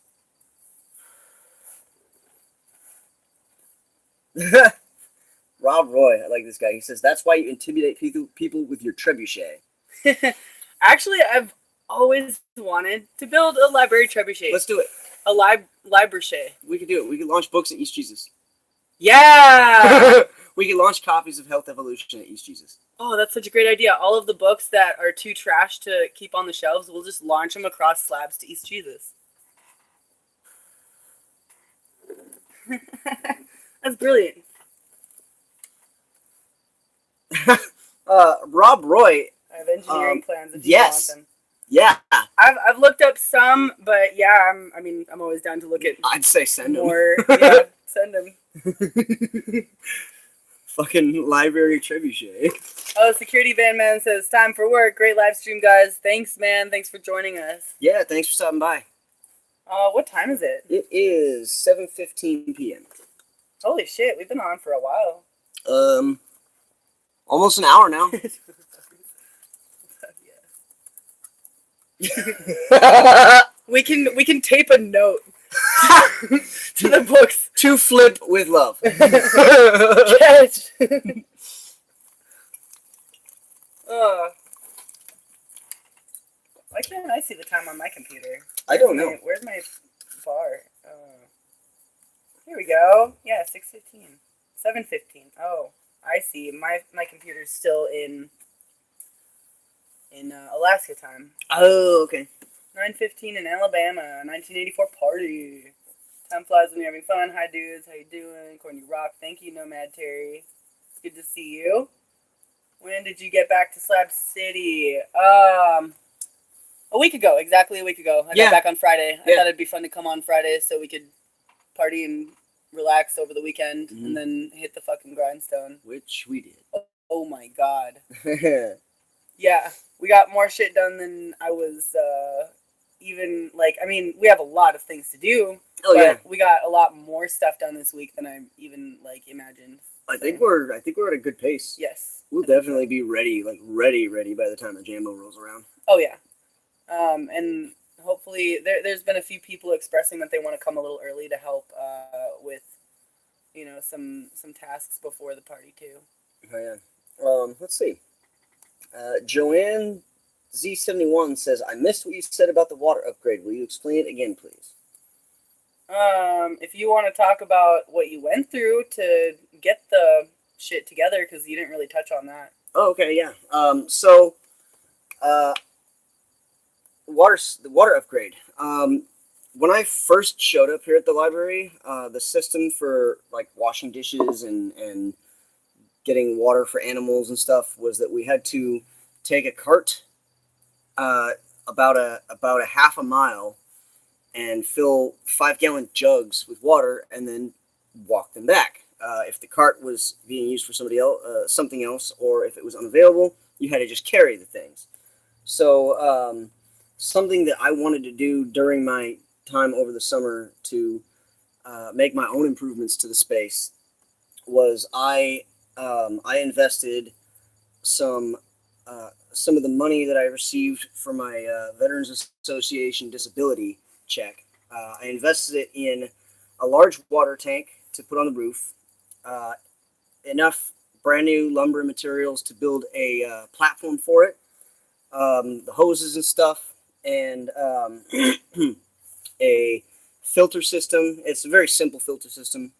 Rob Roy, I like this guy. He says, that's why you intimidate people with your trebuchet. Actually, I've always wanted to build a library trebuchet. Let's do it. A library. We could do it. We could launch books at East Jesus. Yeah! We could launch copies of Health Evolution at East Jesus. Oh, that's such a great idea. All of the books that are too trash to keep on the shelves, we'll just launch them across Slabs to East Jesus. That's brilliant. Rob Roy. I have engineering plans if you yes. want them. Yeah. I've looked up some, but yeah, I'm always down to look at I'd say send more. them. Yeah, send them. Fucking library trebuchet. Oh, Security Van Man says, time for work. Great live stream, guys. Thanks, man. Thanks for joining us. Yeah, thanks for stopping by. What time is it? It is 7:15 p.m. Holy shit, we've been on for a while. Almost an hour now. We can tape a note to the books. To flip with love. Catch. Why can't I see the time on my computer? I don't know. Where's my bar? Here we go. Yeah, 6:15. 7:15. Oh, I see. My computer's still in Alaska time. Oh, okay. 9:15 in Alabama. 1984 party. Time flies when you're having fun. Hi, dudes. How you doing? Courtney Rock. Thank you, Nomad Terry. It's good to see you. When did you get back to Slab City? A week ago. Exactly a week ago. I got back on Friday. I thought it'd be fun to come on Friday so we could party and relax over the weekend and then hit the fucking grindstone. Which we did. Oh my god. Yeah. We got more shit done than I was even, like, I mean, we have a lot of things to do. Oh, but yeah. We got a lot more stuff done this week than I even, like, imagined. I think we're at a good pace. Yes. We'll definitely be ready by the time the Jambo rolls around. Oh, yeah. And hopefully, there's been a few people expressing that they want to come a little early to help with, you know, some tasks before the party, too. Oh, yeah. Let's see. Joanne Z71 says, I missed what you said about the water upgrade. Will you explain it again, please? If you want to talk about what you went through to get the shit together, because you didn't really touch on that. Oh, okay, yeah. So, the water upgrade. When I first showed up here at the library, the system for like washing dishes and getting water for animals and stuff was that we had to take a cart about a half a mile and fill 5-gallon jugs with water and then walk them back. If the cart was being used for something else, or if it was unavailable, you had to just carry the things. So something that I wanted to do during my time over the summer to make my own improvements to the space was I invested some of the money that I received for my Veterans Association disability check. I invested it in a large water tank to put on the roof, enough brand new lumber and materials to build a platform for it, the hoses and stuff, and a filter system. It's a very simple filter system.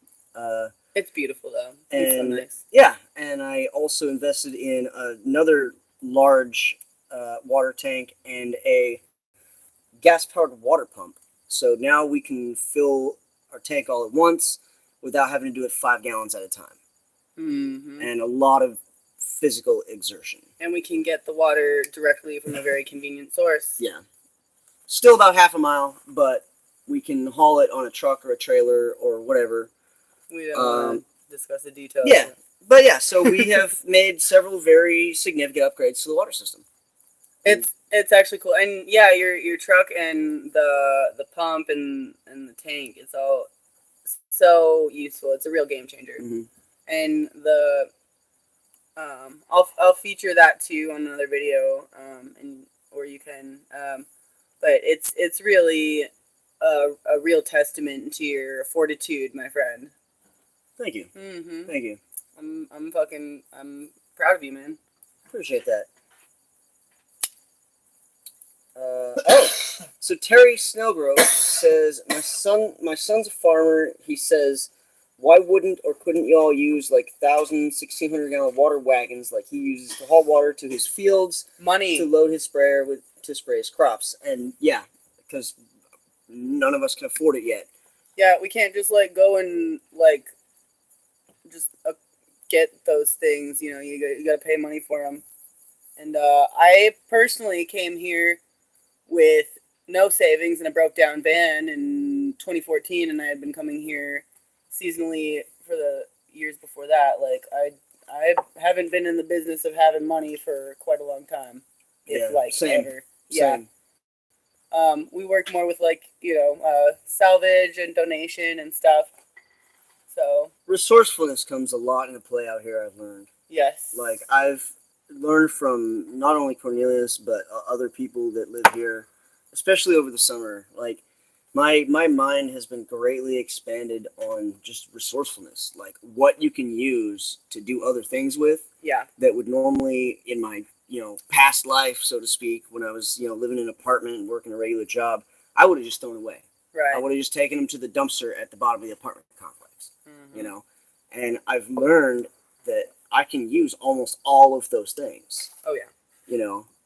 It's beautiful though. It's so nice. Yeah, and I also invested in another large water tank and a gas-powered water pump. So now we can fill our tank all at once without having to do it 5 gallons at a time. Mm-hmm. And a lot of physical exertion. And we can get the water directly from a very convenient source. Yeah. Still about half a mile, but we can haul it on a truck or a trailer or whatever. We don't want to discuss the details. Yeah. But yeah, so we have made several very significant upgrades to the water system. It's actually cool. And yeah, your truck and the pump and the tank, it's all so useful. It's a real game changer. Mm-hmm. And I'll feature that too on another video, or you can, but it's really a real testament to your fortitude, my friend. Thank you. Mm-hmm. Thank you. I'm proud of you, man. Appreciate that. So Terry Snellgrove says, my son's a farmer. He says, why wouldn't or couldn't y'all use like 1,000, 1,600 gallon water wagons like he uses to haul water to his fields, Money to load his sprayer to spray his crops? And yeah, because none of us can afford it yet. Yeah, we can't just like go and like just get those things. You know, you got to pay money for them. And I personally came here with no savings in a broke down van in 2014, and I had been coming here seasonally for the years before that. Like I haven't been in the business of having money for quite a long time. If like same. ever. Yeah. Same. We work more with like, salvage and donation and stuff. So Resourcefulness comes a lot into play out here, I've learned. yes. Like I've learned from not only Cornelius but other people that live here, especially over the summer. Like my mind has been greatly expanded on just resourcefulness, like what you can use to do other things with. Yeah. That would normally in my past life, so to speak, when I was living in an apartment and working a regular job, I would have just thrown away. Right. I would have just taken them to the dumpster at the bottom of the apartment complex. Mm-hmm. And I've learned that I can use almost all of those things. Oh yeah.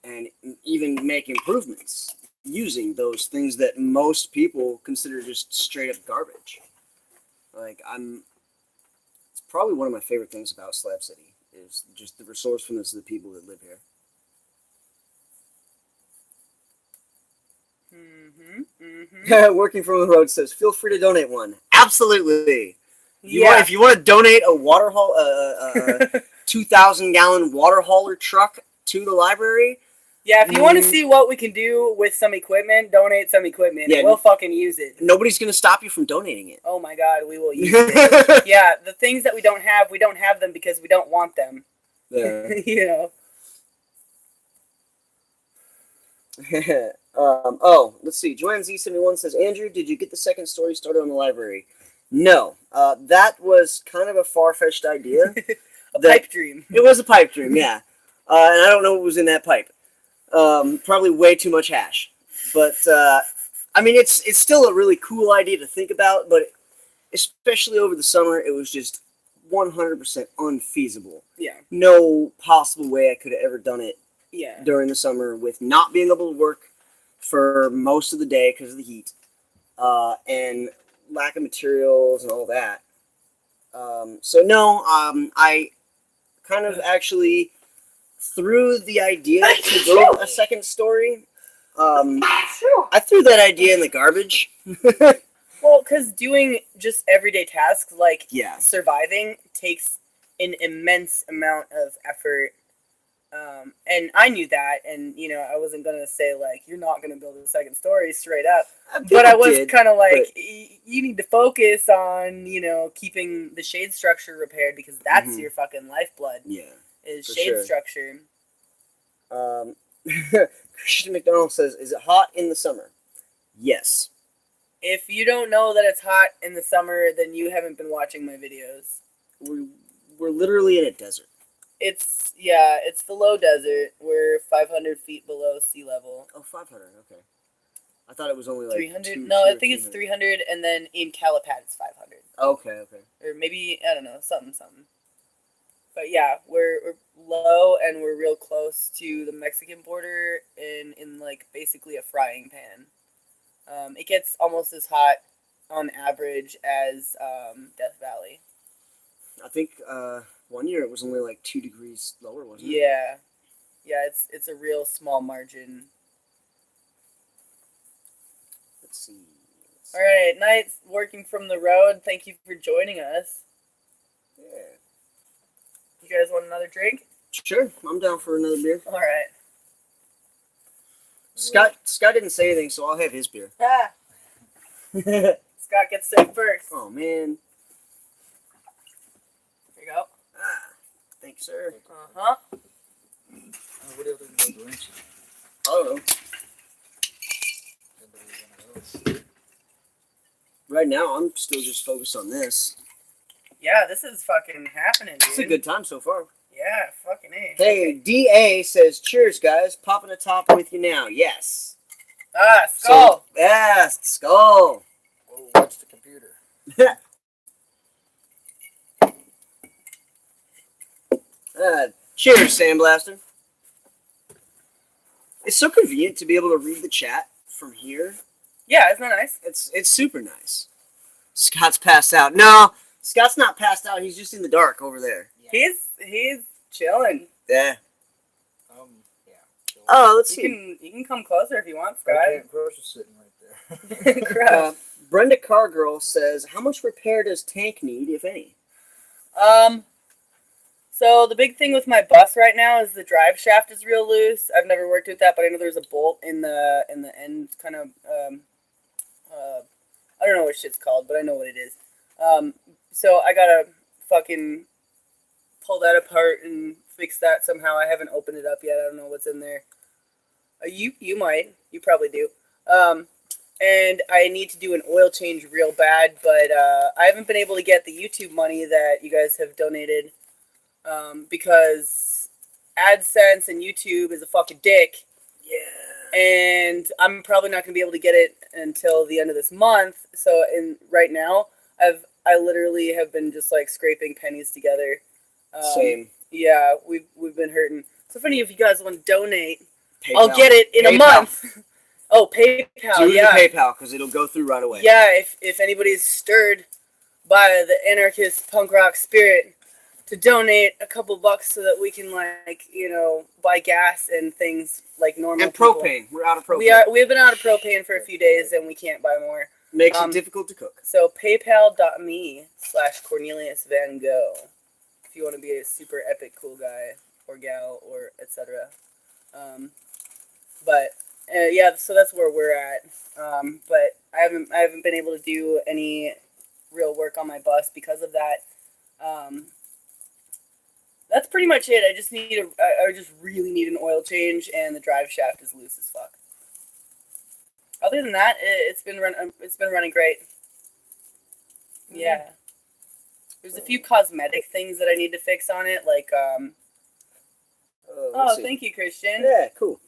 And even make improvements using those things that most people consider just straight up garbage. Like it's probably one of my favorite things about Slab City is just the resourcefulness of the people that live here. Mm-hmm. Mm-hmm. Working from the road says, feel free to donate one. Absolutely. Yeah. If you want to donate a water haul, 2,000 gallon water hauler truck to the library. Yeah, if you want to see what we can do with some equipment, donate some equipment. Yeah, we'll fucking use it. Nobody's going to stop you from donating it. Oh my god, we will use it. Yeah, the things that we don't have them because we don't want them. Yeah. Let's see. Joanne Z71 says, Andrew, did you get the second story started on the library? No. That was kind of a far-fetched idea. Pipe dream. It was a pipe dream, yeah. And I don't know what was in that pipe. Probably way too much hash. But, it's still a really cool idea to think about, but especially over the summer, it was just 100% unfeasible. Yeah. No possible way I could have ever done it during the summer with not being able to work for most of the day because of the heat and lack of materials and all that. I kind of actually threw the idea to build a second story. I threw that idea in the garbage. Well, because doing just everyday tasks like Yeah. surviving takes an immense amount of effort And I knew that, and you know, I wasn't gonna say like you're not gonna build a second story straight up, but I was kind of like you need to focus on, you know, keeping the shade structure repaired because that's your fucking lifeblood. Yeah, is shade structure. Christian McDonald says, "Is it hot in the summer?" Yes. If you don't know that it's hot in the summer, then you haven't been watching my videos. We're literally in a desert. It's the low desert. We're 500 feet below sea level. Oh, 500, okay. I thought it was only like 300. No, I think it's 300, and then in Calipat it's 500. Okay. Or maybe, I don't know, something. But yeah, we're low, and we're real close to the Mexican border in like basically a frying pan. It gets almost as hot on average as Death Valley. I think 1 year it was only like 2 degrees lower, wasn't it? Yeah, it's a real small margin. Let's see. All right, Knight's working from the road. Thank you for joining us. Yeah. You guys want another drink? Sure, I'm down for another beer. All right. Scott didn't say anything, so I'll have his beer. Scott gets served first. Oh man. Here you go. Thanks, sir. Uh-huh. What other drinks? I don't know. Right now, I'm still just focused on this. Yeah, this is fucking happening, dude. It's a good time so far. Yeah, fucking A. Hey, DA says, "Cheers, guys. Popping a top with you now." Yes. Skull. So, yes, skull. Oh, watch the computer. Cheers, Sandblaster. It's so convenient to be able to read the chat from here. Yeah, isn't that nice? It's super nice. Scott's passed out. No, Scott's not passed out. He's just in the dark over there. Yeah. He's chilling. Yeah. Yeah. Oh, let's see. You can come closer if you want, Scott. Gross is sitting right there. Gross. Brenda Cargirl says, "How much repair does tank need, if any?" So the big thing with my bus right now is the drive shaft is real loose. I've never worked with that, but I know there's a bolt in the end, kind of. I don't know what shit's called, but I know what it is. So I gotta fucking pull that apart and fix that somehow. I haven't opened it up yet. I don't know what's in there. You might. You probably do. And I need to do an oil change real bad, but I haven't been able to get the YouTube money that you guys have donated. Because AdSense and YouTube is a fucking dick. Yeah. And I'm probably not going to be able to get it until the end of this month. So right now, I literally have been just like scraping pennies together. Same. Yeah, we've been hurting. So if any of you guys want to donate, PayPal. I'll get it in a month. Oh, PayPal. Do yeah. PayPal because it'll go through right away. Yeah, if anybody's stirred by the anarchist punk rock spirit, to donate a couple bucks so that we can, like, you know, buy gas and things like normal. And propane. We're out of propane. We've been out of propane for a few days and we can't buy more. Makes it difficult to cook. So paypal.me/Cornelius Van Gogh if you want to be a super epic cool guy or gal or etc. Yeah, so that's where we're at. But I haven't been able to do any real work on my bus because of that. That's pretty much it. I just really need an oil change, and the drive shaft is loose as fuck. Other than that, it's been running great. Yeah. There's a few cosmetic things that I need to fix on it, like thank you, Christian. Yeah, cool.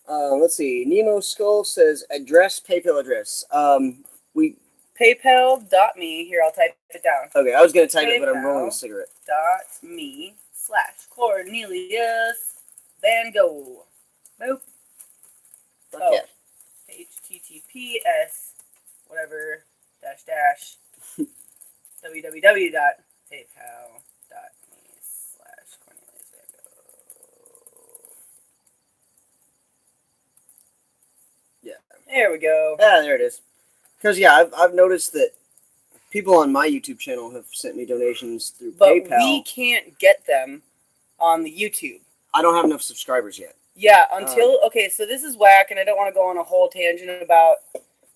Let's see. Nemo Skull says address, PayPal address. PayPal.me. Here, I'll type it down. Okay, I was gonna type it, but I'm rolling a cigarette. .me/Cornelius Van Gogh. Nope. Yeah. HTTPS whatever www.paypal.me/Cornelius Van Gogh. Yeah. There we go. Ah, there it is. Because I've noticed that people on my YouTube channel have sent me donations through But PayPal. we can't get them on the YouTube. I don't have enough subscribers yet. Yeah, okay, so this is whack, and I don't want to go on a whole tangent about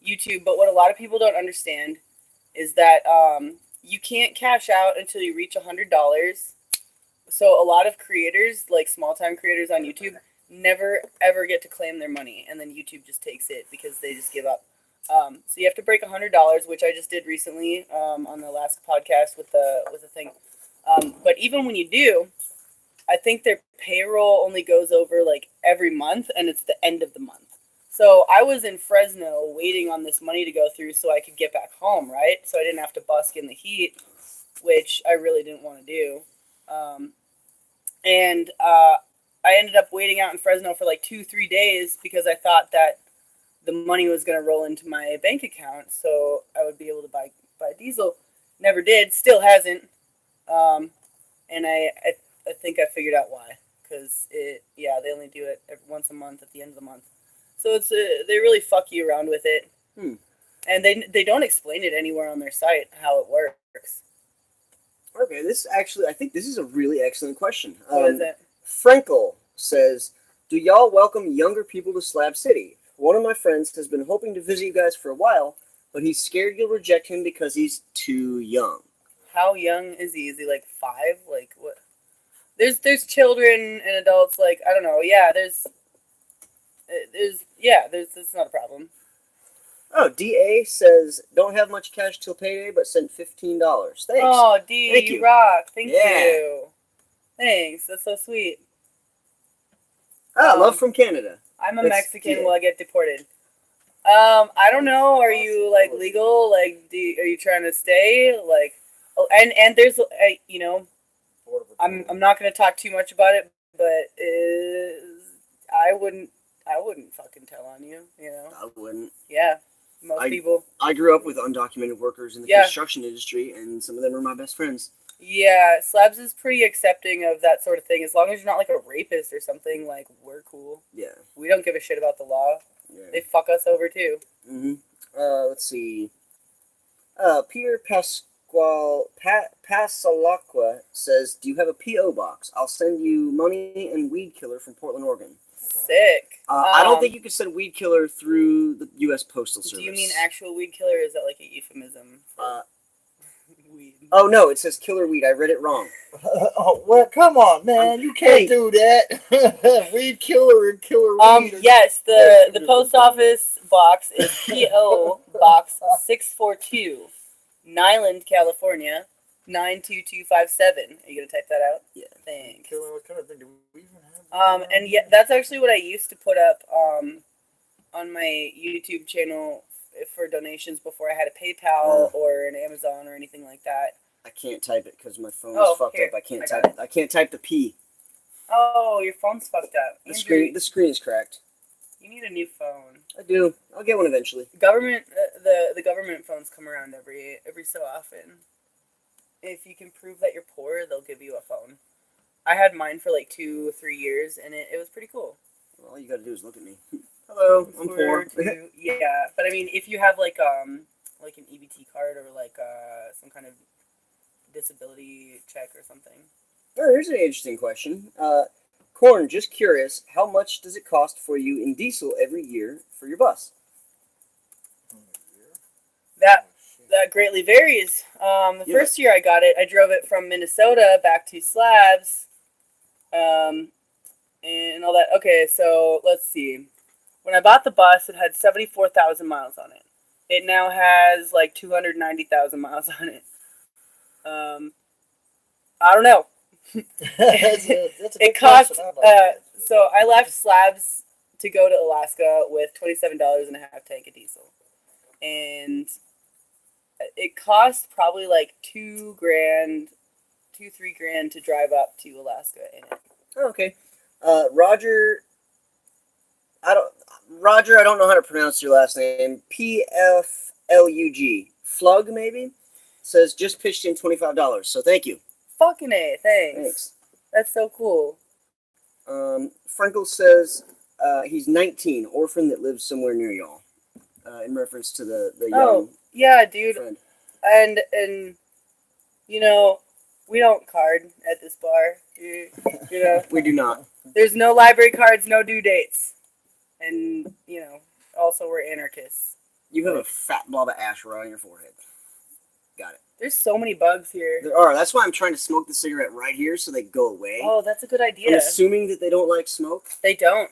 YouTube, but what a lot of people don't understand is that you can't cash out until you reach $100. So a lot of creators, like small-time creators on YouTube, never ever get to claim their money, and then YouTube just takes it because they just give up. So you have to break $100, which I just did recently on the last podcast with the thing. But even when you do, I think their payroll only goes over like every month, and it's the end of the month. So I was in Fresno waiting on this money to go through so I could get back home, right? So I didn't have to busk in the heat, which I really didn't want to do. I ended up waiting out in Fresno for like 2-3 days because I thought that the money was going to roll into my bank account so I would be able to buy diesel. Never did, still hasn't. And I think I figured out why. Because they only do it once a month at the end of the month. So they really fuck you around with it. And they don't explain it anywhere on their site how it works. Okay, I think this is a really excellent question. What is it? Frankel says, do y'all welcome younger people to Slab City? One of my friends has been hoping to visit you guys for a while, but he's scared you'll reject him because he's too young. How young is he? Is he like 5? Like what? There's children and adults. Like I don't know. Yeah, that's not a problem. Oh, DA says, don't have much cash till payday, but sent $15. Thanks. Oh, D, Thank you you. rock. Thank you. Thanks. That's so sweet. Love from Canada. I'm a That's Mexican. DA. Will I get deported? I don't know. Are you like legal? Like, are you trying to stay? Like, and there's, I'm not going to talk too much about it, but I wouldn't fucking tell on you. You know. I wouldn't. Yeah. Most people. I grew up with undocumented workers in the construction industry, and some of them are my best friends. Yeah, Slabs is pretty accepting of that sort of thing. As long as you're not like a rapist or something, like, we're cool. Yeah. We don't give a shit about the law. Yeah. They fuck us over too. Mm-hmm. Let's see. Peter Pasalacqua says, do you have a P.O. box? I'll send you money and weed killer from Portland, Oregon. Sick. I don't think you can send weed killer through the U.S. Postal Service. Do you mean actual weed killer, or is that like a euphemism for weed? Oh, no, it says killer weed. I read it wrong. Oh, well, come on, man. You can't do that. Weed killer and killer weed. Yes, the post office box is P.O. Box 642, Nyland, California, 92257. Are you going to type that out? Yeah. Thanks. Killer, what kind of thing do we even have? And yeah, that's actually what I used to put up on my YouTube channel for donations before I had a PayPal or an Amazon or anything like that. I can't type it because my phone is fucked up. I can't type the P. Oh, your phone's fucked up. The screen is cracked. You need a new phone. I do. I'll get one eventually. Government, the government phones come around every so often. If you can prove that you're poor, they'll give you a phone. I had mine for like 2 or 3 years, and it was pretty cool. Well, all you gotta do is look at me. Hello, I'm poor. Yeah, but I mean, if you have like an EBT card or like some kind of disability check or something. Oh, here's an interesting question. Corn, just curious, how much does it cost for you in diesel every year for your bus? That greatly varies. The first year I got it, I drove it from Minnesota back to Slabs, and all that. Okay, so let's see. When I bought the bus, it had 74,000 miles on it. It now has like 290,000 miles on it. I don't know. It cost. So I left Slabs to go to Alaska with $27.50 tank of diesel, and it cost probably like $2,000, $3,000 to drive up to Alaska in it. Oh, okay. Roger, I don't know how to pronounce your last name. PFLUG. Flug, maybe? Says just pitched in $25. So thank you. Fucking A, thanks. That's so cool. Frankel says he's 19, orphan that lives somewhere near y'all. In reference to the young yeah, dude. friend. And you know, we don't card at this bar. You know. We do not. There's no library cards, no due dates. And, also we're anarchists. You have a fat blob of ash right on your forehead. Got it. There's so many bugs here. There are. That's why I'm trying to smoke the cigarette right here so they go away. Oh, that's a good idea. I'm assuming that they don't like smoke. They don't.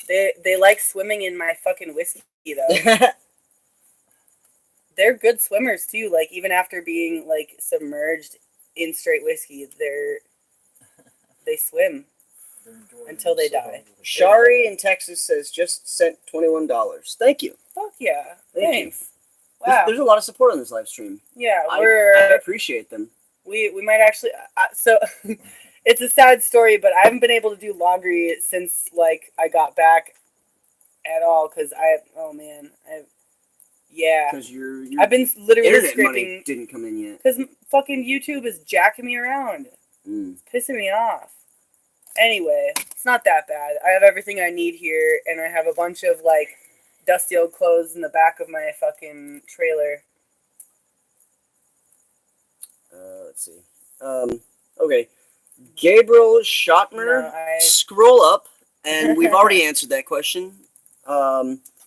They like swimming in my fucking whiskey, though. They're good swimmers, too. Like, even after being, like, submerged in straight whiskey, they swim until they die. Shari in Texas says, just sent $21. Thank you. Fuck yeah. Thank Thanks. Wow. There's a lot of support on this live stream. Yeah, I appreciate them. We might actually... so, it's a sad story, but I haven't been able to do laundry since, like, I got back at all, because yeah. Because your I've been literally internet scraping... money didn't come in yet. Because fucking YouTube is jacking me around. Pissing me off. Anyway, it's not that bad. I have everything I need here, and I have a bunch of, like, dusty old clothes in the back of my fucking trailer. Let's see. Okay. Gabriel Schottmer, scroll up, and we've already answered that question.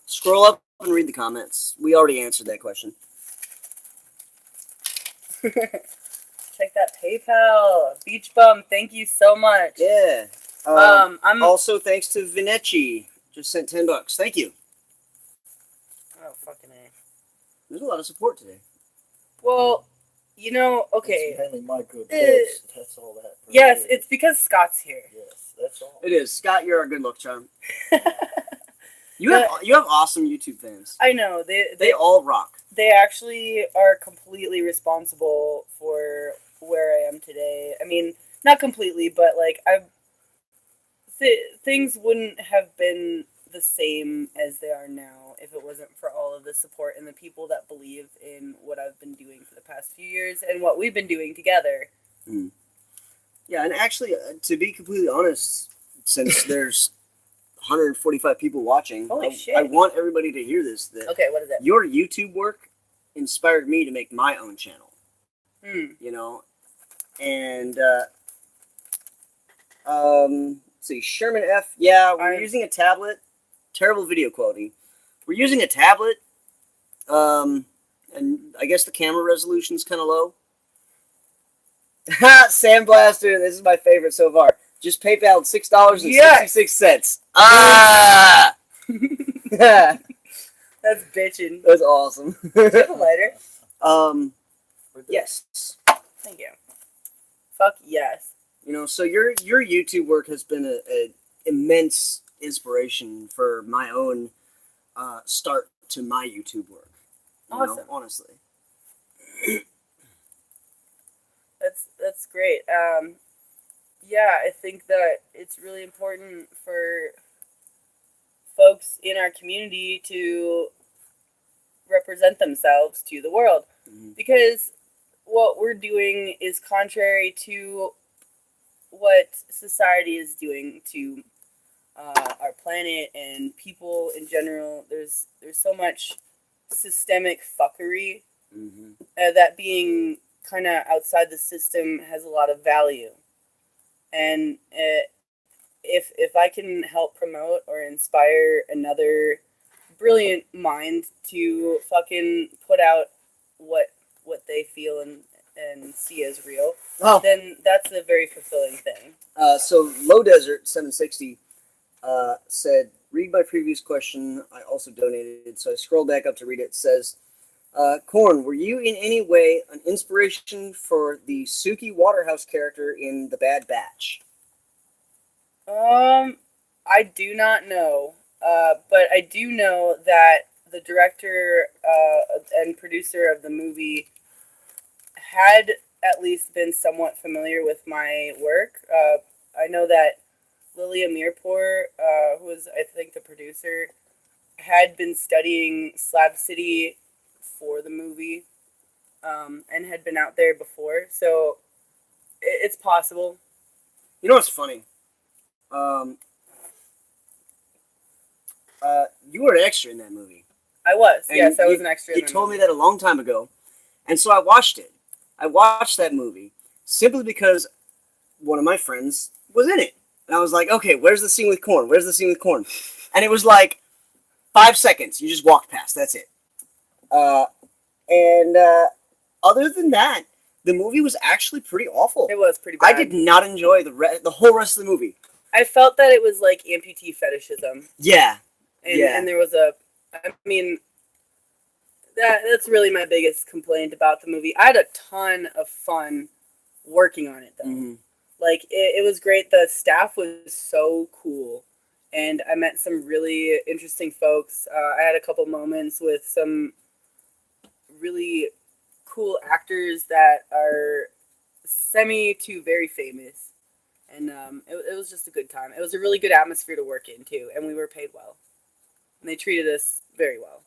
Scroll up and read the comments. We already answered that question. Check that PayPal. Beach Bum, thank you so much. Yeah. I'm also thanks to Vinecci. Just sent $10. Thank you. Oh, fucking A. There's a lot of support today. Well, okay. It's mainly my good looks. That's all that. Yes, it's because Scott's here. Yes, that's all. It is. Scott, you're a good luck charm. You have awesome YouTube fans. I know. They all rock. They actually are completely responsible for where I am today. I mean, not completely, but like things wouldn't have been the same as they are now if it wasn't for all of the support and the people that believe in what I've been doing for the past few years and what we've been doing together. Yeah, and actually, to be completely honest, since there's 145 people watching, Holy shit. I want everybody to hear this. That okay, what is it? Your YouTube work inspired me to make my own channel. And see, Sherman F. Yeah, we're using a tablet. Terrible video quality. We're using a tablet, and I guess the camera resolution's kind of low. Sandblaster, this is my favorite so far. Just PayPal $6.66. Ah! That's bitching. That's awesome. Do you have a lighter? Yes. Thank you. Fuck yes. So your YouTube work has been an immense inspiration for my own start to my YouTube work. Awesome. Honestly. That's great. Yeah, I think that it's really important for folks in our community to represent themselves to the world. Because what we're doing is contrary to what society is doing to our planet and people in general. There's so much systemic fuckery that being kind of outside the system has a lot of value. And if I can help promote or inspire another brilliant mind to fucking put out what they feel and see as real, then that's a very fulfilling thing. So Low Desert 760 said, read my previous question. I also donated, so I scrolled back up to read it. It says, Korn, were you in any way an inspiration for the Suki Waterhouse character in The Bad Batch? I do not know, but I do know that the director and producer of the movie had at least been somewhat familiar with my work. I know that Lilia Mirpour, who was, I think, the producer, had been studying Slab City for the movie, and had been out there before, so it's possible. You know what's funny? You were an extra in that movie. I was, And yes, I was an extra. You told me that a long time ago, and so I watched it. I watched that movie simply because one of my friends was in it. And I was like, okay, where's the scene with corn? Where's the scene with corn? And it was like 5 seconds. You just walked past. That's it. And other than that, the movie was actually pretty awful. It was pretty bad. I did not enjoy the whole rest of the movie. I felt that it was like amputee fetishism. Yeah. And there was a, I mean, that's really my biggest complaint about the movie. I had a ton of fun working on it, though. Mm-hmm. Like, it was great. The staff was so cool. And I met some really interesting folks. I had a couple moments with some really cool actors that are semi to very famous. And it was just a good time. It was a really good atmosphere to work in, too. And we were paid well. And they treated us very well.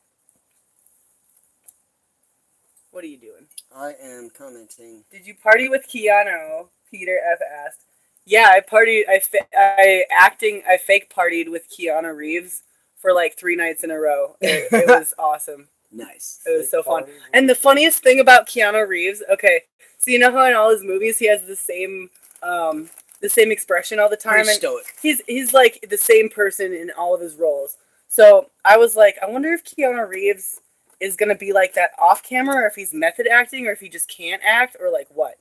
What are you doing? I am commenting. Did you party with Keanu? Peter F. asked. Yeah, I partied. I fake partied with Keanu Reeves for like 3 nights in a row. It was awesome. Nice. It was so fun. And the funniest thing about Keanu Reeves, okay, so you know how in all his movies he has the same expression all the time. Pretty stoic. He's like the same person in all of his roles. So I was like, I wonder if Keanu Reeves is gonna be like that off camera, or if he's method acting, or if he just can't act, or like what.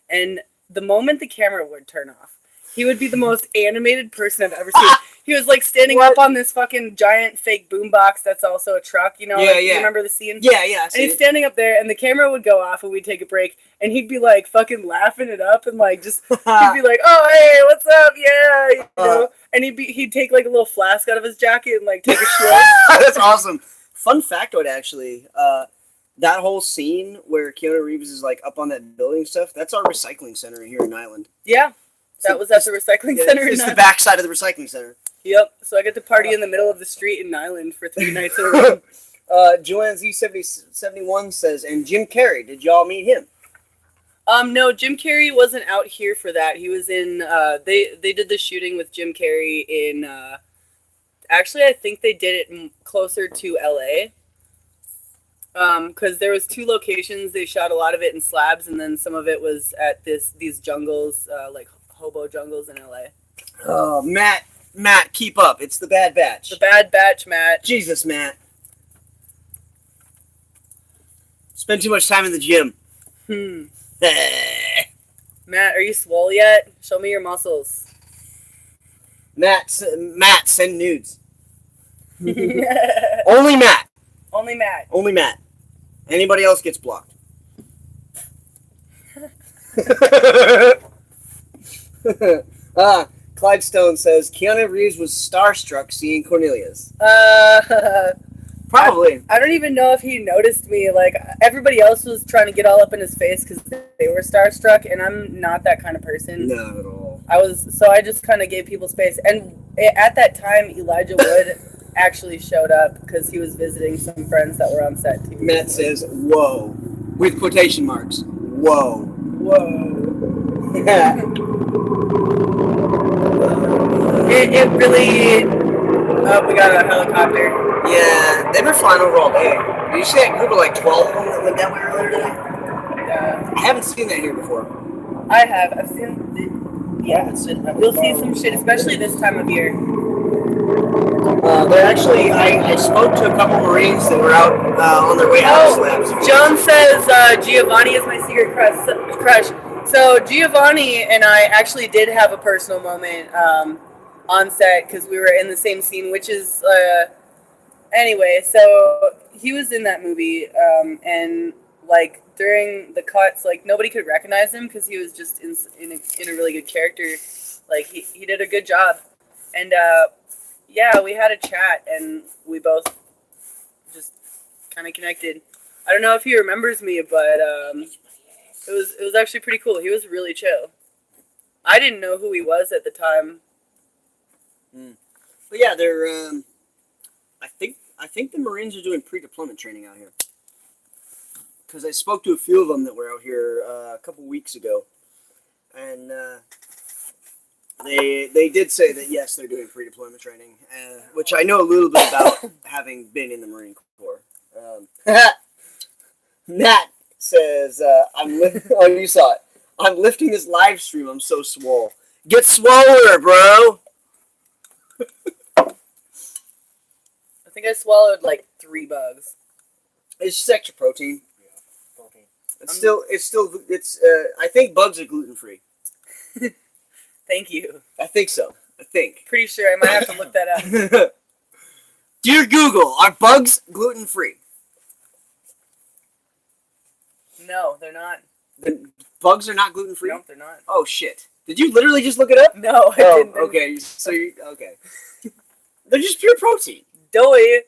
And the moment the camera would turn off, he would be the most animated person I've ever seen. He was like standing up on this fucking giant fake boombox that's also a truck, you know? Yeah, You remember the scene? Yeah. And he's standing up there, and the camera would go off, and we'd take a break, and he'd be like fucking laughing it up, and like just he'd be like, "Oh hey, what's up? Yeah," you know. And he'd take like a little flask out of his jacket and like take a shot. That's awesome. Fun factoid, actually. That whole scene where Keanu Reeves is like up on that building stuff, that's our recycling center here in Ireland. Yeah. That was at the recycling center. It's the backside of the recycling center. Yep. So I get to party in the middle of the street in Ireland for 3 nights in a row. Joanne Z71 says, and Jim Carrey, did y'all meet him? No, Jim Carrey wasn't out here for that. He was in, they did the shooting with Jim Carrey in, actually I think they did it closer to LA. Because there was 2 locations. They shot a lot of it in Slabs, and then some of it was at these jungles, like hobo jungles in LA. Oh, Matt, keep up. It's the Bad Batch. The Bad Batch, Matt. Jesus, Matt. Spend too much time in the gym. Matt, are you swole yet? Show me your muscles. Matt, send nudes. Only Matt. Only Matt. Only Matt. Anybody else gets blocked. Clyde Stone says Keanu Reeves was starstruck seeing Cornelius. Probably. I don't even know if he noticed me. Like, everybody else was trying to get all up in his face because they were starstruck, and I'm not that kind of person. Not at all. So I just kind of gave people space. And at that time, Elijah Wood actually showed up because he was visiting some friends that were on set too. Matt says, "Whoa," with quotation marks. Whoa. Whoa. It really. Oh, we got a helicopter. Yeah, they've been flying over all day. Did you see that group of like 12 of them that went that way earlier today? Yeah. I haven't seen that here before. I have. I've seen. Yeah, you'll see some shit, especially this time of year. They're actually, I spoke to a couple Marines that were out on their way out of Slab. John says Giovanni is my secret crush. So Giovanni and I actually did have a personal moment on set because we were in the same scene, which is, anyway, so he was in that movie, and like during the cuts, like nobody could recognize him because he was just in a really good character. Like he did a good job, and yeah, we had a chat and we both just kind of connected. I don't know if he remembers me, but it was actually pretty cool. He was really chill. I didn't know who he was at the time. But yeah, they're I think the Marines are doing pre-deployment training out here. Because I spoke to a few of them that were out here a couple weeks ago, and they did say that yes, they're doing pre-deployment training, which I know a little bit about, having been in the Marine Corps. Matt says, oh, you saw it. I'm lifting this live stream. I'm so swole. Get swoller, bro. I think I swallowed like 3 bugs. It's just extra protein. Yeah, protein. It's I think bugs are gluten free. Thank you. I think so. I think. Pretty sure I might have to look that up. Dear Google, are bugs gluten free? No, they're not. The bugs are not gluten free? Nope, they're not. Oh shit. Did you literally just look it up? No, I Oh, didn't. okay. So you okay. They're just pure protein. Doy.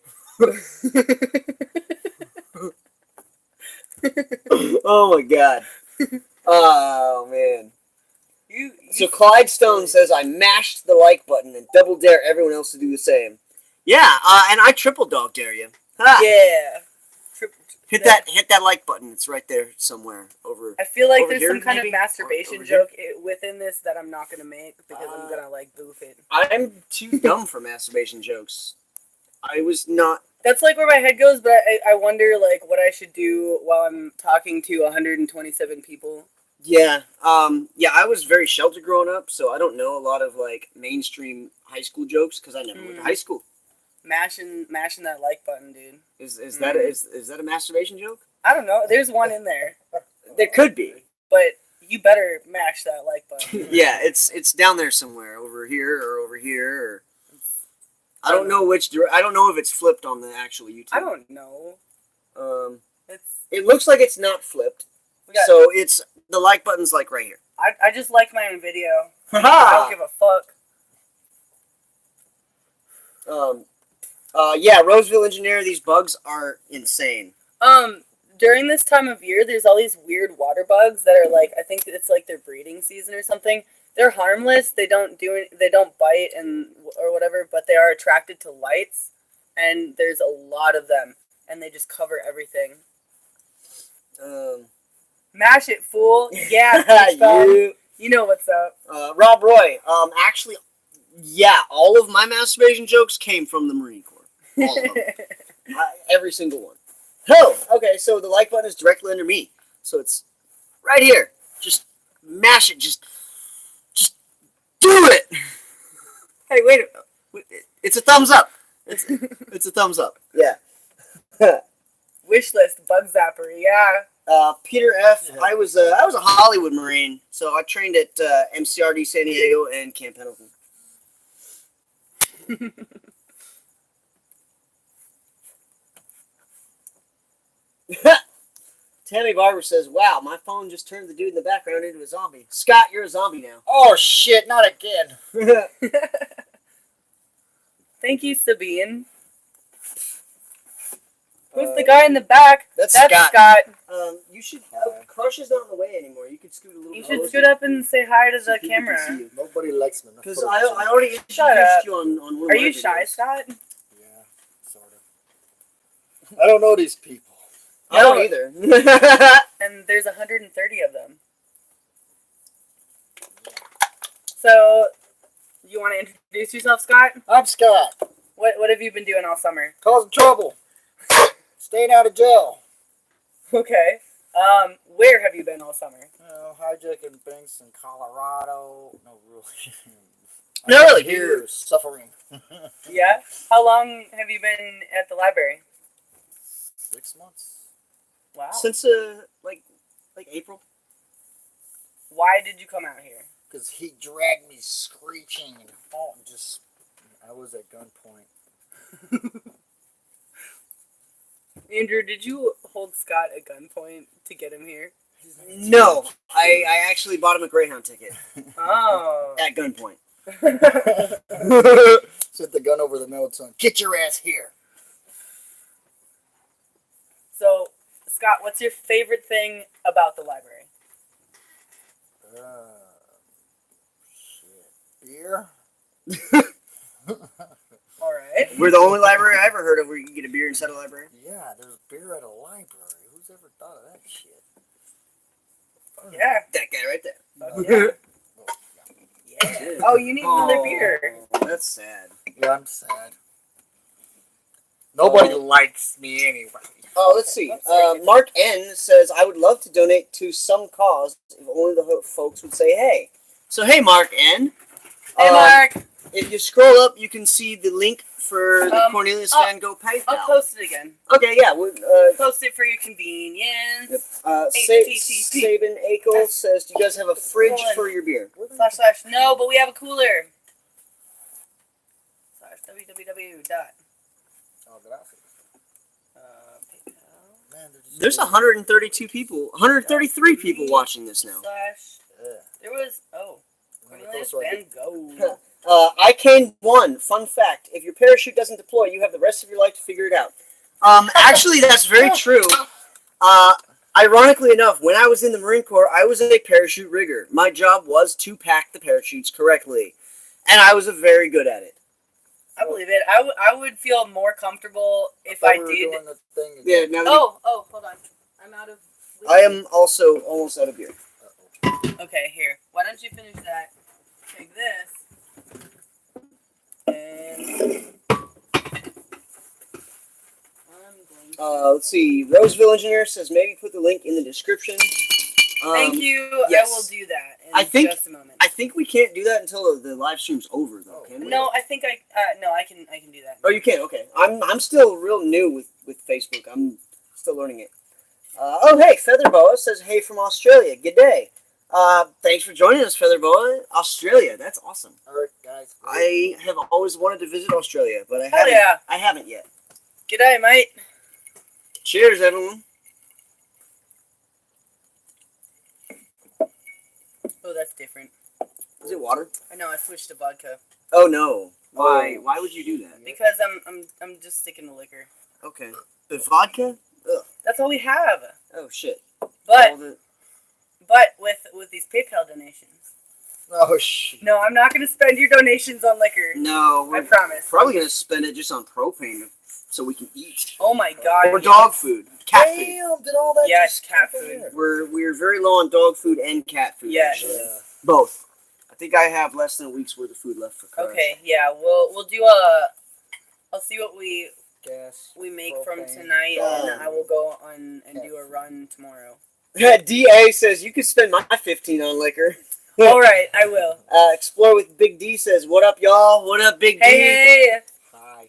Oh my god. Oh man. You So Clyde Stone says I mashed the like button and double dare everyone else to do the same. Yeah, and I triple dog dare you. Ha! yeah. Hit that like button. It's right there somewhere over. I feel like over there's here, some kind maybe? of masturbation Over here? joke within this that I'm not gonna make because I'm gonna like goof it. I'm too dumb for masturbation jokes. I was not. That's like where my head goes, but I wonder like what I should do while I'm talking to 127 people. Yeah. Yeah. I was very sheltered growing up, so I don't know a lot of like mainstream high school jokes because I never went to high school. Mashing that like button, dude. Is that a masturbation joke? I don't know. There's one in there, There could be. but you better mash that like button. Yeah, it's down there somewhere, over here or over here. Or I don't know I don't know if it's flipped on the actual YouTube. I don't know. It looks like it's not flipped. So it's the like button's like right here. I just like my own video. I don't give a fuck. Yeah, Roseville Engineer. These bugs are insane. During this time of year, there's all these weird water bugs that are like, I think it's like their breeding season or something. They're harmless. They don't bite or whatever, but they are attracted to lights, and there's a lot of them, and they just cover everything. Mash it, fool. Yeah, you know what's up. Rob Roy. Actually, yeah, all of my masturbation jokes came from the Marine Corps. All of them. Every single one. Oh, okay, so the like button is directly under me. So it's right here. Just mash it. Just do it. Hey, wait. It's a thumbs up. It's a thumbs up. Yeah. Wish list, bug zapper, yeah. Peter F. Yeah. I was a Hollywood Marine, so I trained at MCRD San Diego and Camp Pendleton. Tammy Barber says, "Wow, my phone just turned the dude in the background into a zombie." Scott, you're a zombie now. Oh shit! Not again. Thank you, Sabine. Who's the guy in the back? That's Scott. You should. Crush is not in the way anymore. You could scoot a little. You should scoot up and say hi to the camera. Nobody likes me. Because I already Shut introduced up. you on one of Are my you videos. shy, Scott? Yeah, sort of. I don't know these people. I don't either. And there's 130 of them. So, you want to introduce yourself, Scott? I'm Scott. What have you been doing all summer? Causing trouble. Staying out of jail. Okay. Where have you been all summer? Hijacking banks in Colorado. No, really. Not really. Here, suffering. Yeah? How long have you been at the library? 6 months. Wow. Since like April. Why did you come out here? Because he dragged me screeching and I was at gunpoint. Andrew, did you hold Scott at gunpoint to get him here? No, I actually bought him a Greyhound ticket. Oh. At gunpoint. Set the gun over the middle tongue. Get your ass here. So, Scott, what's your favorite thing about the library? Shit. Beer? All right. We're the only library I ever heard of where you can get a beer inside a library. Yeah, there's beer at a library. Who's ever thought of that shit? Yeah. That guy right there. Yeah. Oh, you need another beer. That's sad. Yeah, I'm sad. Nobody likes me anyway. Oh, let's see. Mark N says, "I would love to donate to some cause if only the folks would say hey." So hey, Mark N. Hey, Mark. If you scroll up, you can see the link for the Cornelius Van Gogh PayPal. I'll post it again. Okay, yeah. Post it for your convenience. Sabin Akel says, do you guys have a fridge for your beer? / no, but we have a cooler. / www. There's 132 people, 133 people watching this now. There was, Cornelius Van Gogh. I won. Fun fact: if your parachute doesn't deploy, you have the rest of your life to figure it out. Actually, that's very true. Ironically enough, when I was in the Marine Corps, I was a parachute rigger. My job was to pack the parachutes correctly, and I was very good at it. I believe it. I would feel more comfortable if I did. Yeah. Now Hold on. I'm out of. I am also almost out of beer. Okay, here. Why don't you finish that? Take this. And I'm going let's see. Roseville Engineer says maybe put the link in the description. Thank you. Yes. I will do that in just a moment. I think we can't do that until the live stream's over, though. Can we? No, I think I can do that. Oh, you can. Okay. I'm still real new with Facebook. I'm still learning it. Hey, Featherboa says hey from Australia. Good day. Thanks for joining us, Featherboa. Australia. That's awesome. All right, guys. I have always wanted to visit Australia, but I haven't yet. G'day, mate. Cheers, everyone. Oh, that's different. Is it water? I know. I switched to vodka Oh no. Why? Why would you do that? because I'm just sticking to liquor. Okay. The vodka? Ugh. That's all we have. Oh shit. But with these PayPal donations. Oh shit. No, I'm not going to spend your donations on liquor. No, I we're promise. probably gonna spend it just on propane so we can eat. Oh my god. Or dog food, cat food. Damn, did all that? Yes, just cat come in food. there? We're very low on dog food and cat food. Yes. actually. Yeah. Both. I think I have less than a week's worth of food left for Crush. Okay, yeah, we'll do I'll see what we Gas. make propane. from tonight, Oh. and I will go on and do a run tomorrow. DA says you could spend my 15 on liquor. All right, I will. Explore with Big D says, "What up, y'all? What up, Big D?" Hey. Hi.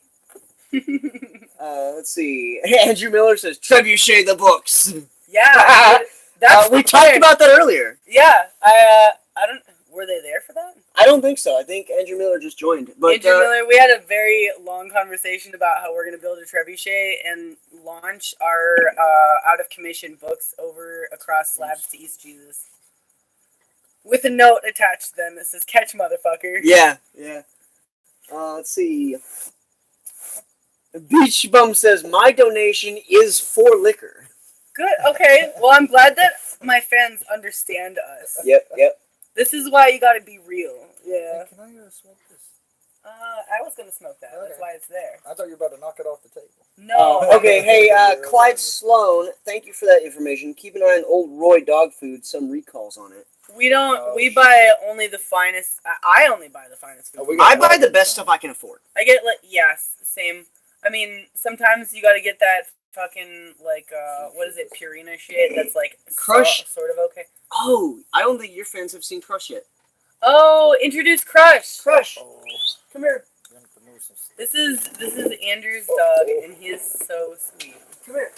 Let's see. Andrew Miller says, "Trebuchet the books." Yeah, that's we talked about that earlier. Yeah, I don't. Were they there for that? I don't think so. I think Andrew Miller just joined. But Andrew Miller, we had a very long conversation about how we're going to build a trebuchet and launch our out of commission books over across Slabs to East Jesus, with a note attached to them that says "Catch, motherfucker." yeah. Let's see. Beach Bum says, "My donation is for liquor." Good. Okay. Well, I'm glad that my fans understand us. Yep. This is why you got to be real. Yeah. Hey, can I smoke this? I was gonna smoke that. That's Okay. why it's there. I thought you were about to knock it off the table. No. Okay. Hey, Clyde Sloan. Thank you for that information. Keep an eye on Old Roy dog food. Some recalls on it. We don't. Oh, we buy only the finest. I only buy the finest food. Oh, we got I buy the Morgan best some. stuff I can afford. I get same. I mean, sometimes you got to get that fucking what is it, Purina shit? That's like Crush. sort of okay. Oh, I don't think your fans have seen Crush yet. Oh, introduce Crush. Crush, Oh, come here. you have to move some stuff. This is Andrew's dog, and he is so sweet. Come here.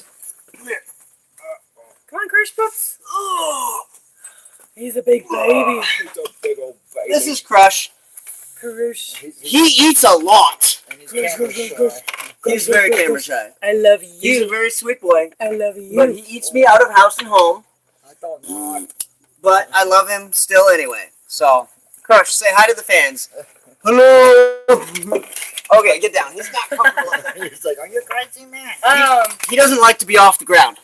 Come on, Crush Pups. Oh, He's a big baby. He's a big old baby. this is Crush. Crush. He eats a lot. And he's camera shy. He's very camera shy. I love He's a you. very sweet boy, I love you. but he eats me out of house and home. I thought not. But I love him still anyway. So, Crush, say hi to the fans. Hello. Okay, get down. He's not comfortable. He's like, are you crazy, man? He doesn't like to be off the ground.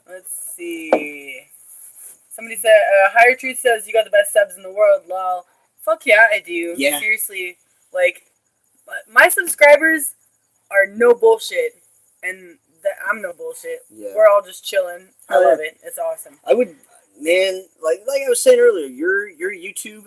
Let's see. Somebody said, Higher Truth says you got the best subs in the world, lol. Fuck yeah, I do. Yeah. Seriously. Like, my subscribers are no bullshit. And I'm no bullshit. Yeah. We're all just chilling. I Oh, yeah. love it. It's awesome. I would, man, like I was saying earlier, your YouTube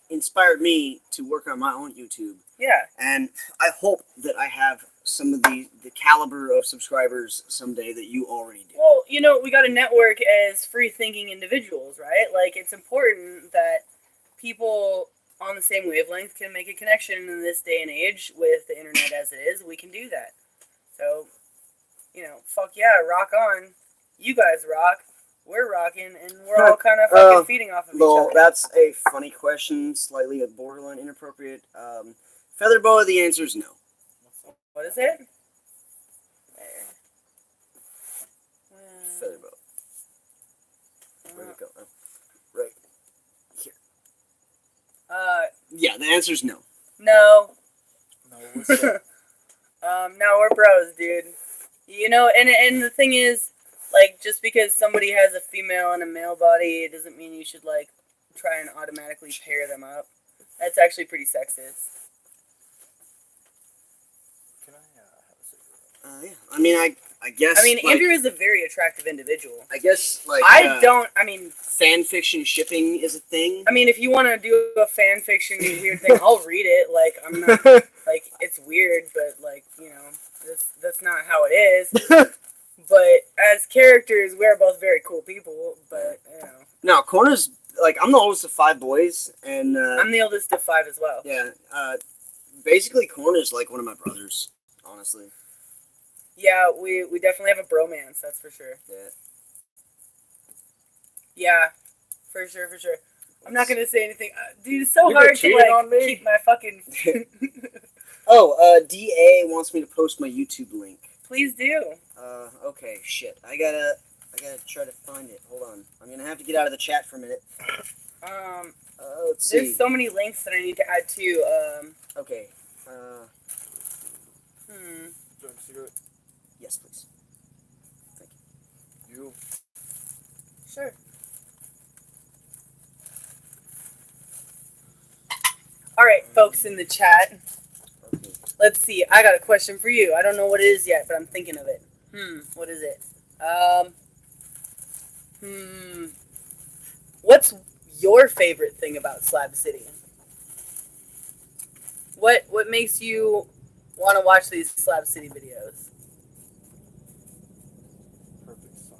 inspired me to work on my own YouTube, Yeah. and I hope that I have some of the caliber of subscribers someday that you already do. Well, we got to network as free-thinking individuals, right? Like, it's important that people on the same wavelength can make a connection in this day and age with the internet as it is. We can do that. So, fuck yeah, rock on. You guys rock. We're rocking, and we're all kind of fucking feeding off of each other. That's a funny question, slightly a borderline inappropriate. Featherboa, the answer is no. What is it? Featherboa. Where'd it go? Oh, right here. Yeah, the answer is no. No. No, what's that? No, we're bros, dude. And the thing is, like, just because somebody has a female and a male body, it doesn't mean you should, like, try and automatically pair them up. That's actually pretty sexist. Can I have a cigarette? Yeah. I mean, I guess. I mean, like, Andrew is a very attractive individual. I guess, like. Fan fiction shipping is a thing. I mean, if you want to do a fan fiction weird thing, I'll read it. Like, I'm not, like, it's weird, but, like, that's not how it is. But as characters, we're both very cool people, but, No, Corner's, like, I'm the oldest of 5 boys, and, I'm the oldest of 5 as well. Yeah, basically Corner's like one of my brothers, honestly. Yeah, we definitely have a bromance, that's for sure. Yeah. Yeah, for sure. I'm not going to say anything. Dude, it's so hard to, like, keep my fucking... DA wants me to post my YouTube link. Please do. Okay, shit. I gotta try to find it. Hold on. I'm gonna have to get out of the chat for a minute. Let's see. There's so many links that I need to add too. Okay. Do you want a cigarette? Yes, please. Thank you. You. Sure. All right, folks in the chat. Okay. Let's see. I got a question for you. I don't know what it is yet, but I'm thinking of it. What is it? What's your favorite thing about Slab City? What makes you want to watch these Slab City videos? Perfect sunset.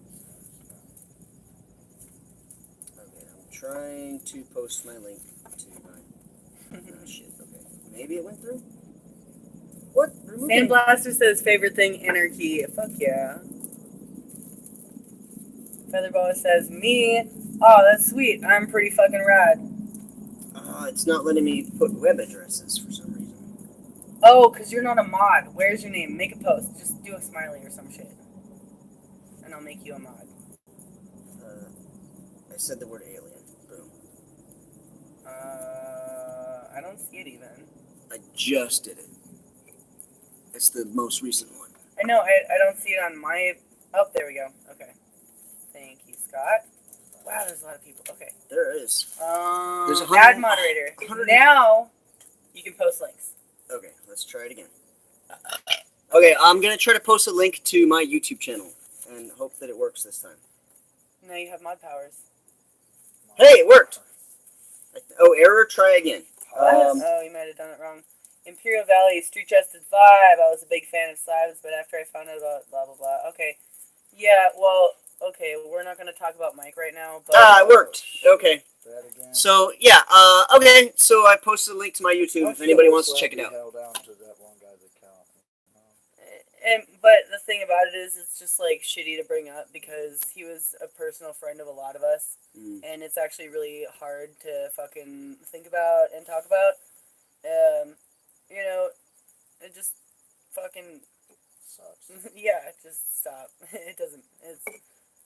Okay, I'm trying to post my link to my... Oh, shit, okay. Maybe it went through? What? Sandblaster says favorite thing, anarchy. Fuck yeah. Featherboa says me. Oh, that's sweet. I'm pretty fucking rad. It's not letting me put web addresses for some reason. Oh, because you're not a mod. Where's your name? Make a post. Just do a smiley or some shit. And I'll make you a mod. I said the word alien. Boom. I don't see it even. I just did it. It's the most recent one. I know. I don't see it on my... Oh, there we go. Okay. Thank you, Scott. Wow, there's a lot of people. Okay. There is. There's add moderator. Now, you can post links. Okay, let's try it again. Okay, I'm going to try to post a link to my YouTube channel and hope that it works this time. Now you have mod powers. Hey, it worked! Oh, error, try again. Oh, you might have done it wrong. Imperial Valley, Street Chested 5. I was a big fan of Slabs, but after I found out about blah, blah, blah. Okay. Yeah, well, okay, we're not going to talk about Mike right now. But it worked. Okay. So, yeah, okay, so I posted a link to my YouTube if anybody wants to check it out. But the thing about it is, it's just, like, shitty to bring up because he was a personal friend of a lot of us. And it's actually really hard to fucking think about and talk about. It just fucking sucks. Yeah, just stop. It doesn't.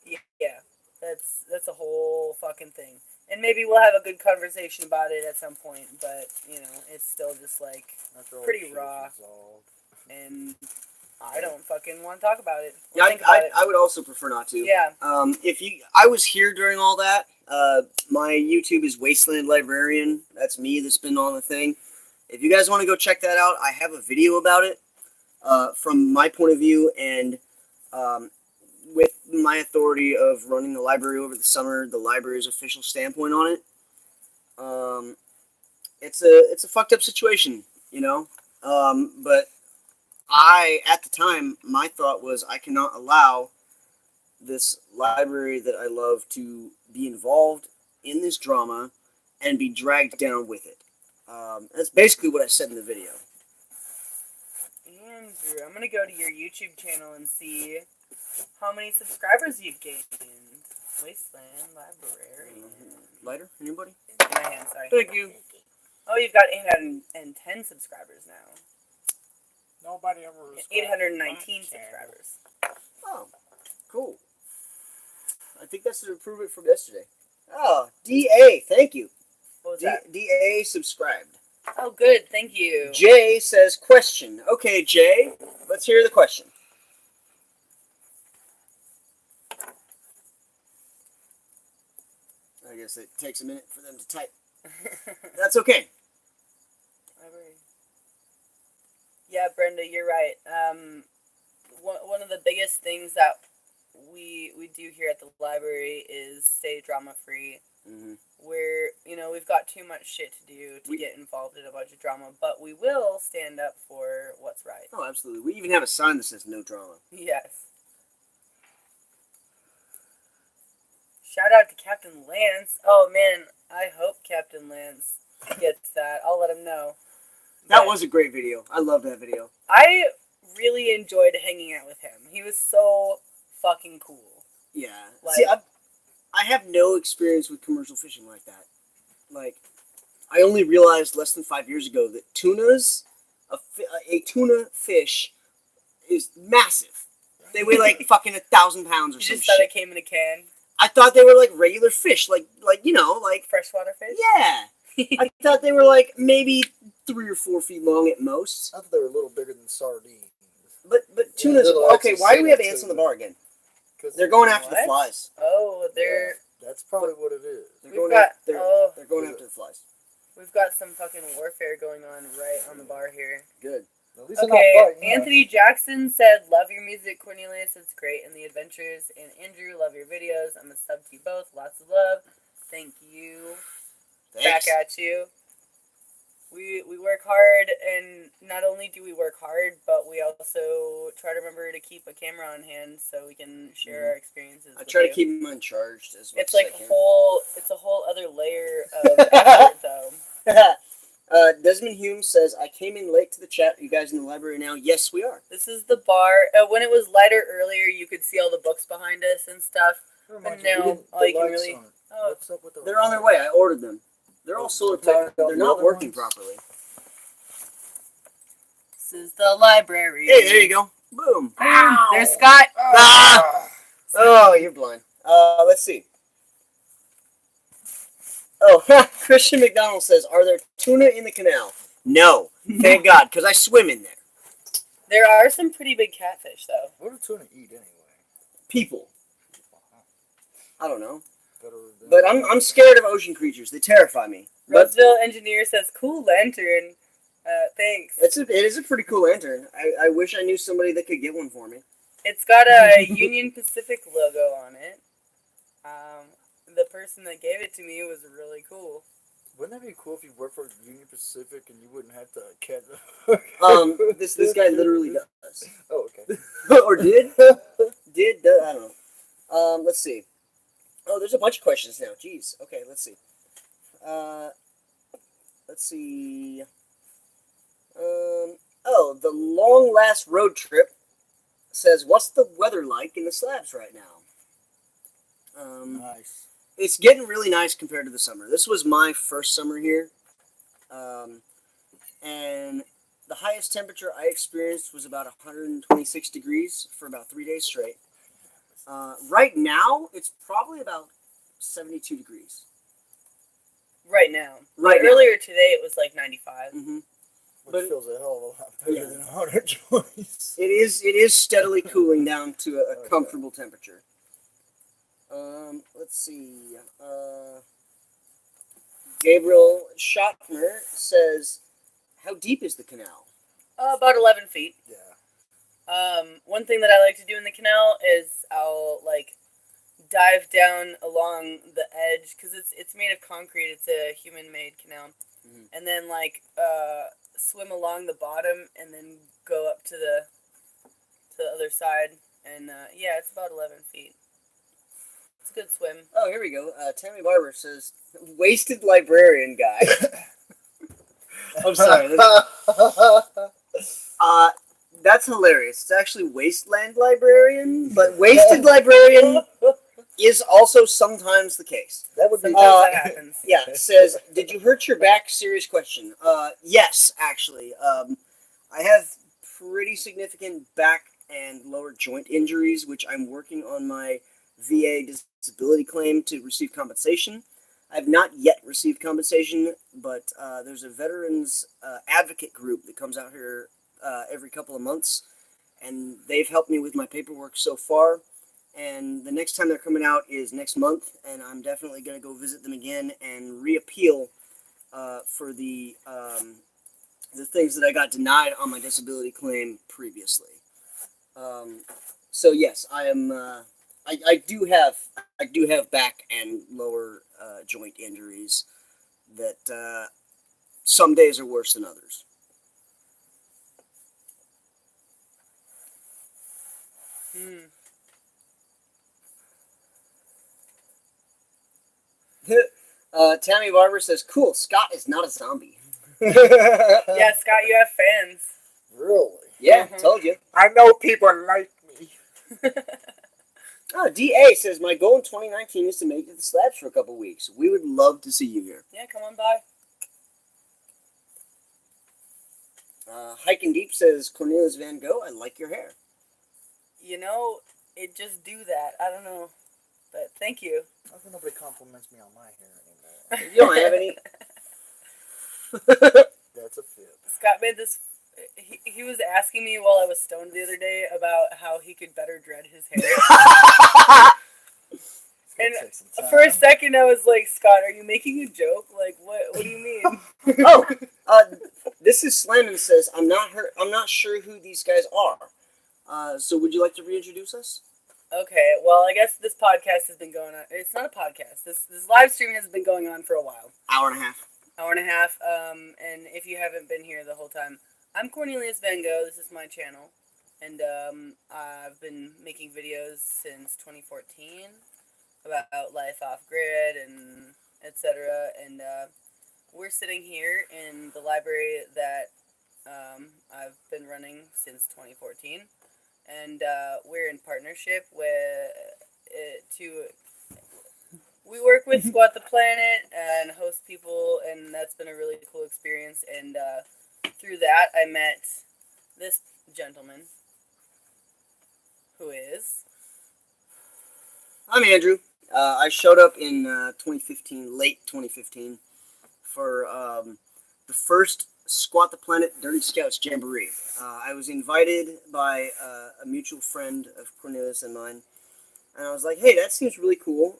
Yeah. That's a whole fucking thing. And maybe we'll have a good conversation about it at some point. But it's still just like pretty raw. And I don't fucking want to talk about it. Yeah, I would also prefer not to. Yeah. I was here during all that. My YouTube is Wasteland Librarian. That's me that's been on the thing. If you guys want to go check that out, I have a video about it from my point of view and with my authority of running the library over the summer, the library's official standpoint on it. It's a fucked up situation, but at the time, my thought was I cannot allow this library that I love to be involved in this drama and be dragged down with it. That's basically what I said in the video. Andrew, I'm gonna go to your YouTube channel and see how many subscribers you've gained. Wasteland Library. Lighter? Anybody? In my hand, sorry. Thank you. Oh, you've got 810 subscribers now. Nobody ever. 819 subscribers. Oh, cool. I think that's an improvement from yesterday. Oh, DA, thank you. What was that? DA subscribed. Oh, good. Thank you. Jay says, question. Okay, Jay, let's hear the question. I guess it takes a minute for them to type. That's okay. Library. Yeah, Brenda, you're right. One of the biggest things that we do here at the library is stay drama free. Mm-hmm. We're, we've got too much shit to do to get involved in a bunch of drama, but we will stand up for what's right. Oh, absolutely. We even have a sign that says no drama. Yes. Shout out to Captain Lance. Oh, man, I hope Captain Lance gets that. I'll let him know. That was a great video. I love that video. I really enjoyed hanging out with him. He was so fucking cool. Yeah. Like, See, I have no experience with commercial fishing like that. Like, I only realized less than 5 years ago that a tuna fish is massive. They weigh like fucking 1,000 pounds or you some just thought shit. it came in a can? I thought they were like regular fish, like Freshwater fish? yeah. I thought they were like maybe 3 or 4 feet long at most. I thought they were a little bigger than sardines. But tunas. they're Okay, why do we have ants on the bar again? They're going after the What? flies. Oh, they're... That's probably what it is. They're We've going got- after. oh. They're going after the flies. We've got some fucking warfare going on right on the bar here. Good. At least they're Okay, not biting, Anthony Jackson said, love your music, Cornelius. It's great. And the adventures. And Andrew, love your videos. I'm a sub to you both. Lots of love. Thank you. Thanks. Back at you. We work hard, and not only do we work hard, but we also try to remember to keep a camera on hand so we can share our experiences. I with try to you. keep mine charged as much It's as like I can. it's a whole other layer of effort, though. Desmond Hume says, I came in late to the chat. Are you guys in the library now? Yes, we are. This is the bar. When it was lighter earlier, you could see all the books behind us and stuff. Reminds And me, we now, didn't- all the you can lights really- on it. Oh, What's up with the They're on their way. I ordered them. They're all solar powered. They're They're not other working ones? properly. this is the library. Hey, there you go. Boom. Boom. There's Scott. Ah! Oh, you're blind. Let's see. Oh, Christian McDonald says, are there tuna in the canal? No. Thank God, because I swim in there. There are some pretty big catfish, though. What do tuna eat anyway? People. I don't know. Better than- But I'm scared of ocean creatures. They terrify me. But Roseville Engineer says, cool lantern. Thanks. it is a pretty cool lantern. I wish I knew somebody that could get one for me. It's got a Union Pacific logo on it. The person that gave it to me was really cool. Wouldn't that be cool if you worked for Union Pacific and you wouldn't have to catch? This guy literally does. Oh, okay. Or did? I don't know. Let's see. Oh, there's a bunch of questions now. Jeez. Okay, let's see. Let's see. Oh, the long last road trip says, what's the weather like in the slabs right now? Nice. It's getting really nice compared to the summer. This was my first summer here. And the highest temperature I experienced was about 126 degrees for about 3 days straight. Right now, it's probably about 72 degrees. Right now. Right now. Earlier today, it was like 95. Mm-hmm. Which But- feels a hell of a lot better Yeah. than 120. It is steadily cooling down to a Okay. comfortable temperature. Let's see. Gabriel Schottner says, how deep is the canal? About 11 feet. Yeah. One thing that I like to do in the canal is I'll dive down along the edge because it's made of concrete. It's a human-made canal, Mhm. and then swim along the bottom and then go up to the other side. And yeah, it's about 11 feet. It's a good swim. Oh, here we go. Tammy Barber says, wasted librarian guy. I'm sorry. That's hilarious. It's actually wasteland librarian, but wasted librarian is also sometimes the case. That would be Sometimes that happens. Yeah, it says, did you hurt your back? Serious question. Yes, actually. I have pretty significant back and lower joint injuries, which I'm working on my VA disability claim to receive compensation. I have not yet received compensation, but there's a veterans advocate group that comes out here every couple of months, and they've helped me with my paperwork so far. And the next time they're coming out is next month, and I'm definitely going to go visit them again and reappeal for the things that I got denied on my disability claim previously. So yes, I am. I do have back and lower joint injuries that some days are worse than others. Tammy Barber says, "Cool, Scott is not a zombie." Yeah, Scott, you have fans. Really? Yeah, told you. I know people like me. Oh, DA says, my goal in 2019 is to make it to the Slabs for a couple weeks. We would love to see you here. Yeah, come on by. Hiking Deep says, Cornelius Van Gogh, I like your hair. You know, it just do that. I don't know. But thank you. I think nobody compliments me on my hair anymore. You don't have any. That's a fib. Scott made this. He was asking me while I was stoned the other day about how he could better dread his hair. And for a second, I was like, Scott, are you making a joke? Like, what do you mean? Oh, this is Slammin says, I'm not sure who these guys are. So would you like to reintroduce us? Okay, well, I guess this podcast has been going on. It's not a podcast. This live stream has been going on for a while. Hour and a half. And if you haven't been here the whole time, I'm Cornelius Van Gogh. This is my channel. And I've been making videos since 2014 about life off-grid and etc. And we're sitting here in the library that I've been running since 2014. And we're in partnership we work with Squat the Planet and host people, and that's been a really cool experience. And through that, I met this gentleman, who is... I'm Andrew. I showed up in 2015, late 2015, for the first Squat the Planet Dirty Scouts Jamboree. I was invited by a mutual friend of Cornelius and mine, and I was like, hey, that seems really cool.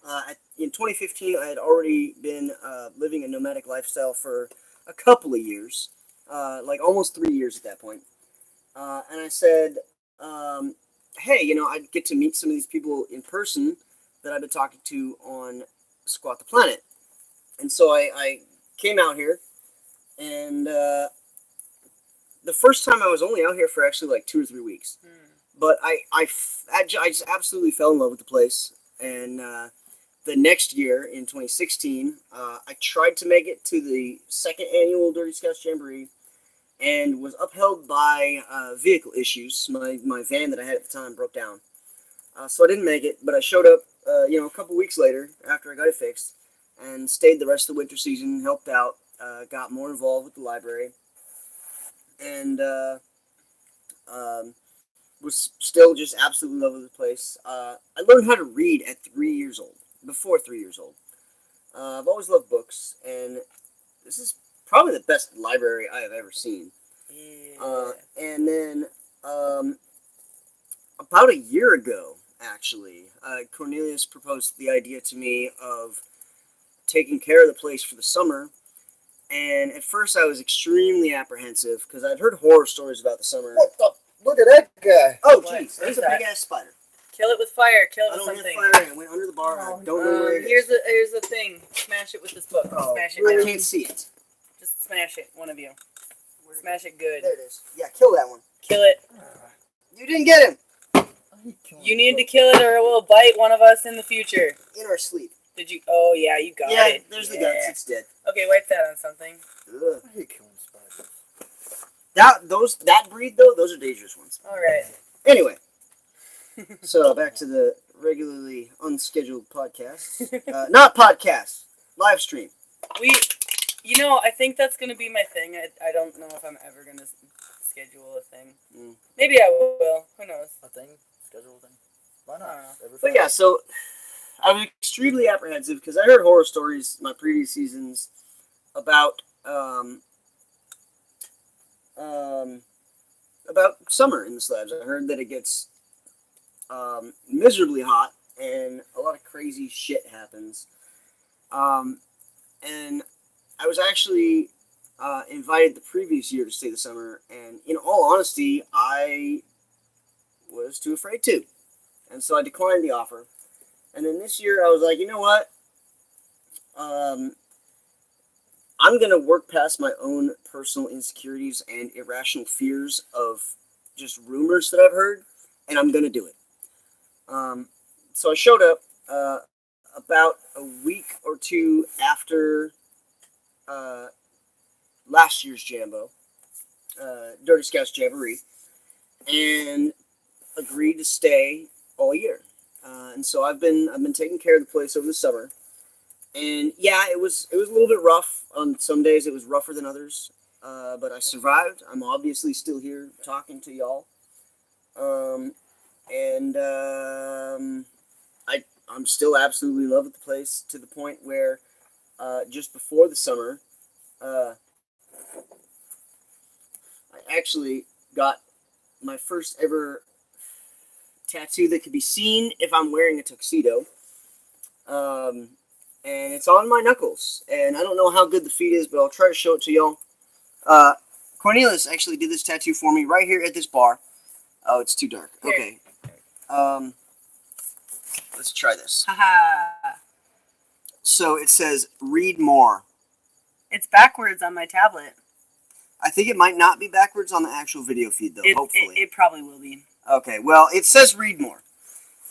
In 2015, I had already been living a nomadic lifestyle for a couple of years, like almost 3 years at that point. And I said, hey, I'd get to meet some of these people in person that I've been talking to on Squat the Planet. And so I came out here, and the first time I was only out here for actually like 2 or 3 weeks. But I just absolutely fell in love with the place. And the next year, in 2016, I tried to make it to the second annual Dirty Scouts Jamboree and was upheld by vehicle issues. My van that I had at the time broke down. So I didn't make it, but I showed up, a couple weeks later after I got it fixed and stayed the rest of the winter season, helped out, got more involved with the library, and was still just absolutely in love with the place. I learned how to read at 3 years old, before 3 years old. I've always loved books, and this is probably the best library I have ever seen. Yeah. And then about a year ago, actually, Cornelius proposed the idea to me of taking care of the place for the summer. And at first I was extremely apprehensive because I'd heard horror stories about the summer. What the? Look at that guy. Oh, What jeez, is there's a that? big ass spider. Kill it with fire. Kill it I with don't something. have fire. I went under the bar. I don't know where it is. Here's the thing. Smash it with this book. Oh, Smash it. I down. can't see it. Just smash it. One of you. Smash it good. There it is. Yeah, kill that one. Kill it. You didn't get him. You need to kill it or it will bite one of us in the future. In our sleep. Did you? Oh, yeah, you got Yeah, it. there's the guts. It's dead. Okay, wipe that on something. Ugh. I hate killing spiders. That breed, though, those are dangerous ones. All right. Anyway. So, back to the regularly unscheduled podcast. Not podcast. Live stream. I think that's going to be my thing. I don't know if I'm ever going to schedule a thing. Maybe I will. Who knows? A thing? Schedule a thing? Why I not? don't know. But yeah, so I was extremely apprehensive because I heard horror stories in my previous seasons about summer in the slabs. I heard that it gets miserably hot and a lot of crazy shit happens. And I was actually invited the previous year to stay the summer, and in all honesty, I was too afraid to. And so I declined the offer. And then this year I was like, you know what? I'm going to work past my own personal insecurities and irrational fears of just rumors that I've heard, and I'm going to do it. So I showed up about a week or two after last year's Jambo, Dirty Scouts Jamboree, and agreed to stay all year. And so I've been taking care of the place over the summer. And yeah, it was a little bit rough. On some days it was rougher than others. But I survived. I'm obviously still here talking to y'all. I'm still absolutely in love with the place to the point where just before the summer, I actually got my first ever tattoo that could be seen if I'm wearing a tuxedo. And it's on my knuckles. And I don't know how good the feed is, but I'll try to show it to y'all. Cornelius actually did this tattoo for me right here at this bar. Oh, it's too dark. Okay. Let's try this. Haha. So it says, read more. It's backwards on my tablet. I think it might not be backwards on the actual video feed, though, hopefully. It probably will be. Okay, well, it says read more.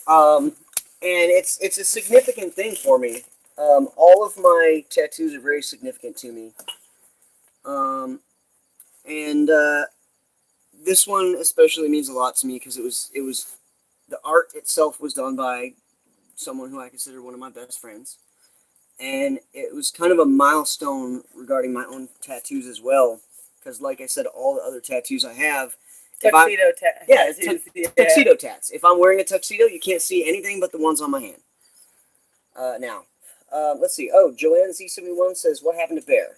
And it's a significant thing for me. All of my tattoos are very significant to me. This one especially means a lot to me because it was the art itself was done by someone who I consider one of my best friends. And it was kind of a milestone regarding my own tattoos as well. Because like I said, all the other tattoos I have... Tuxedo tats. Yeah, tuxedo tats. If I'm wearing a tuxedo, you can't see anything but the ones on my hand. Now, let's see. Oh, Joanne Z71 says, what happened to Bear?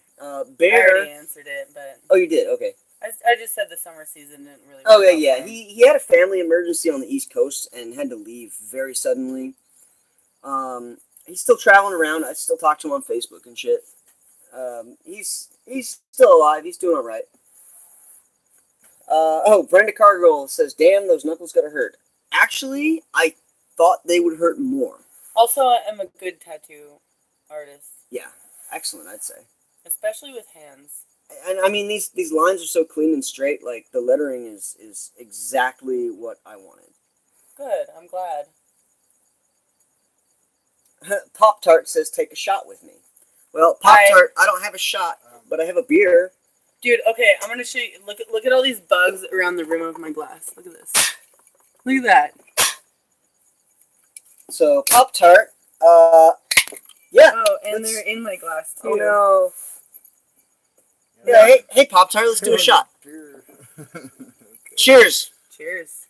Bear... I already answered it, but... Oh, you did? Okay. I just said the summer season didn't really... Oh, yeah. He had a family emergency on the East Coast and had to leave very suddenly. He's still traveling around. I still talk to him on Facebook and shit. He's still alive. He's doing all right. Brenda Cargill says, damn, those knuckles gotta hurt. Actually, I thought they would hurt more. Also, I'm a good tattoo artist. Yeah, excellent, I'd say. Especially with hands. And I mean, these lines are so clean and straight. Like, the lettering is exactly what I wanted. Good, I'm glad. Pop-Tart says, take a shot with me. Well, Pop-Tart, I don't have a shot, but I have a beer. Dude, okay, I'm gonna show you. Look at all these bugs around the rim of my glass. Look at this. Look at that. So, Pop-Tart, yeah. Oh, and they're in my glass, too. Oh, no. Yeah, hey, Pop-Tart, let's do a shot. Okay. Cheers. Cheers.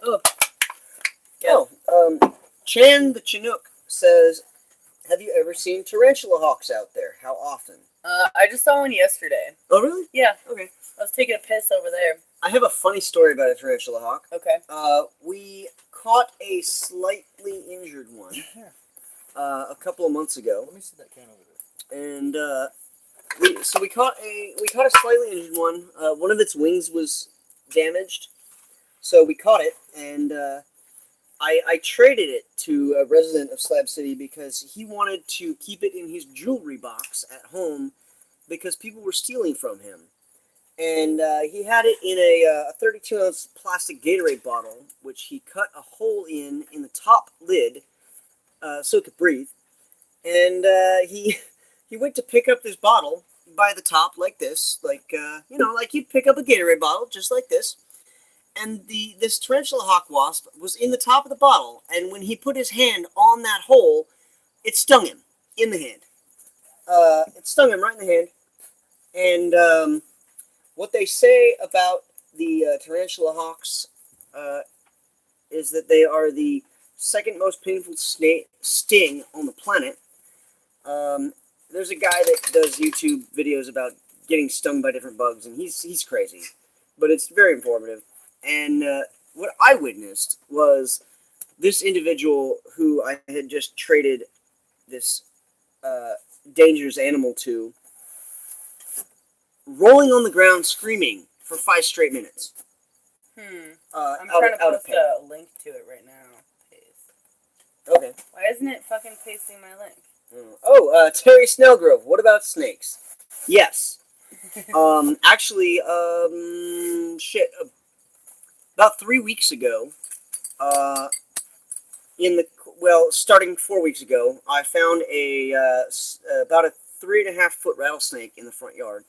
Oh. Yeah. Chan the Chinook says, have you ever seen tarantula hawks out there? How often? I just saw one yesterday. Oh, really? Yeah. Okay. I was taking a piss over there. I have a funny story about a tarantula hawk. Okay. We caught a slightly injured one a couple of months ago. Let me see that can over there. And we caught a slightly injured one. One of its wings was damaged, so we caught it, and I traded it to a resident of Slab City because he wanted to keep it in his jewelry box at home because people were stealing from him. And he had it in a 32-ounce plastic Gatorade bottle, which he cut a hole in the top lid so it could breathe. And he went to pick up this bottle by the top like this, like like you'd pick up a Gatorade bottle, just like this. And this tarantula hawk wasp was in the top of the bottle, and when he put his hand on that hole, it stung him in the hand. It stung him right in the hand. And what they say about the tarantula hawks is that they are the second most painful sting on the planet. There's a guy that does YouTube videos about getting stung by different bugs, and he's crazy, but it's very informative. And what I witnessed was this individual who I had just traded this dangerous animal to, rolling on the ground screaming for 5 straight minutes. I'm trying to post a link to it right now. Paste. Okay. Why isn't it fucking pasting my link? Terry Snellgrove, what about snakes? Yes. Actually, about 3 weeks ago, starting 4 weeks ago, I found about a 3.5 foot rattlesnake in the front yard.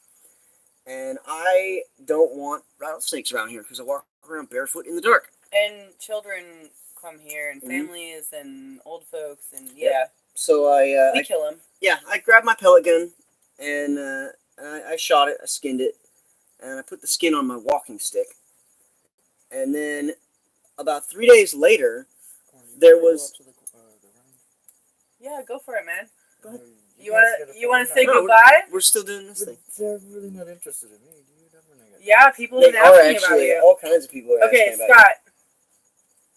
And I don't want rattlesnakes around here because I walk around barefoot in the dark. And children come here, and families, and old folks, and yeah. Yep. So we kill them. Yeah, I grabbed my pellet gun, and I shot it, I skinned it, and I put the skin on my walking stick. And then about 3 days later, there was... Yeah, go for it, man. Go ahead. You wanna say goodbye? We're still doing this thing. They're really not interested in me, dude. Yeah, people have been asking about you. All kinds of people are asking about you. Scott,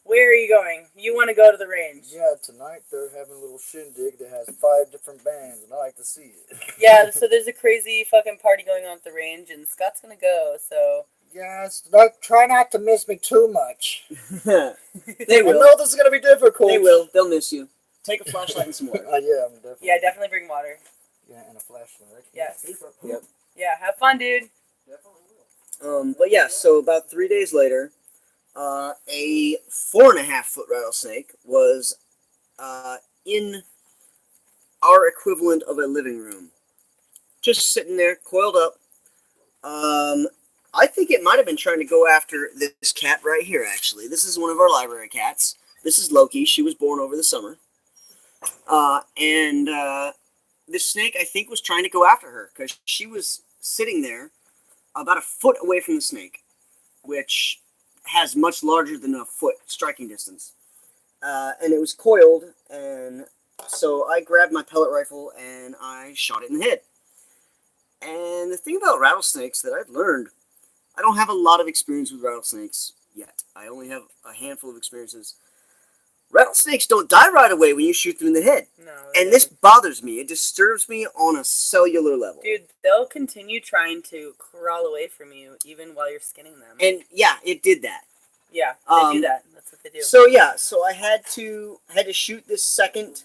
where are you going? You want to go to the range? Yeah, tonight they're having a little shindig that has 5 different bands, and I like to see it. Yeah, so there's a crazy fucking party going on at the range, and Scott's gonna go, so... Yes, try not to miss me too much. They will. I know this is going to be difficult. They will. They'll miss you. Take a flashlight and some water. Yeah, I'm definitely. Yeah, definitely bring water. Yeah, and a flashlight. Yes. Yep. Yeah, have fun, dude. Definitely will. But yeah, so about 3 days later, a 4.5 foot rattlesnake was in our equivalent of a living room, just sitting there, coiled up. I think it might have been trying to go after this cat right here, actually. This is one of our library cats. This is Loki. She was born over the summer. And this snake, I think, was trying to go after her because she was sitting there about a foot away from the snake, which has much larger than a foot striking distance. And it was coiled, and so I grabbed my pellet rifle and I shot it in the head. And the thing about rattlesnakes that I've learned, I don't have a lot of experience with rattlesnakes yet. I only have a handful of experiences. Rattlesnakes don't die right away when you shoot them in the head. No. And this bothers me. It disturbs me on a cellular level. Dude, they'll continue trying to crawl away from you even while you're skinning them. And yeah, it did that. Yeah, they do that. That's what they do. So yeah, so I had to shoot this second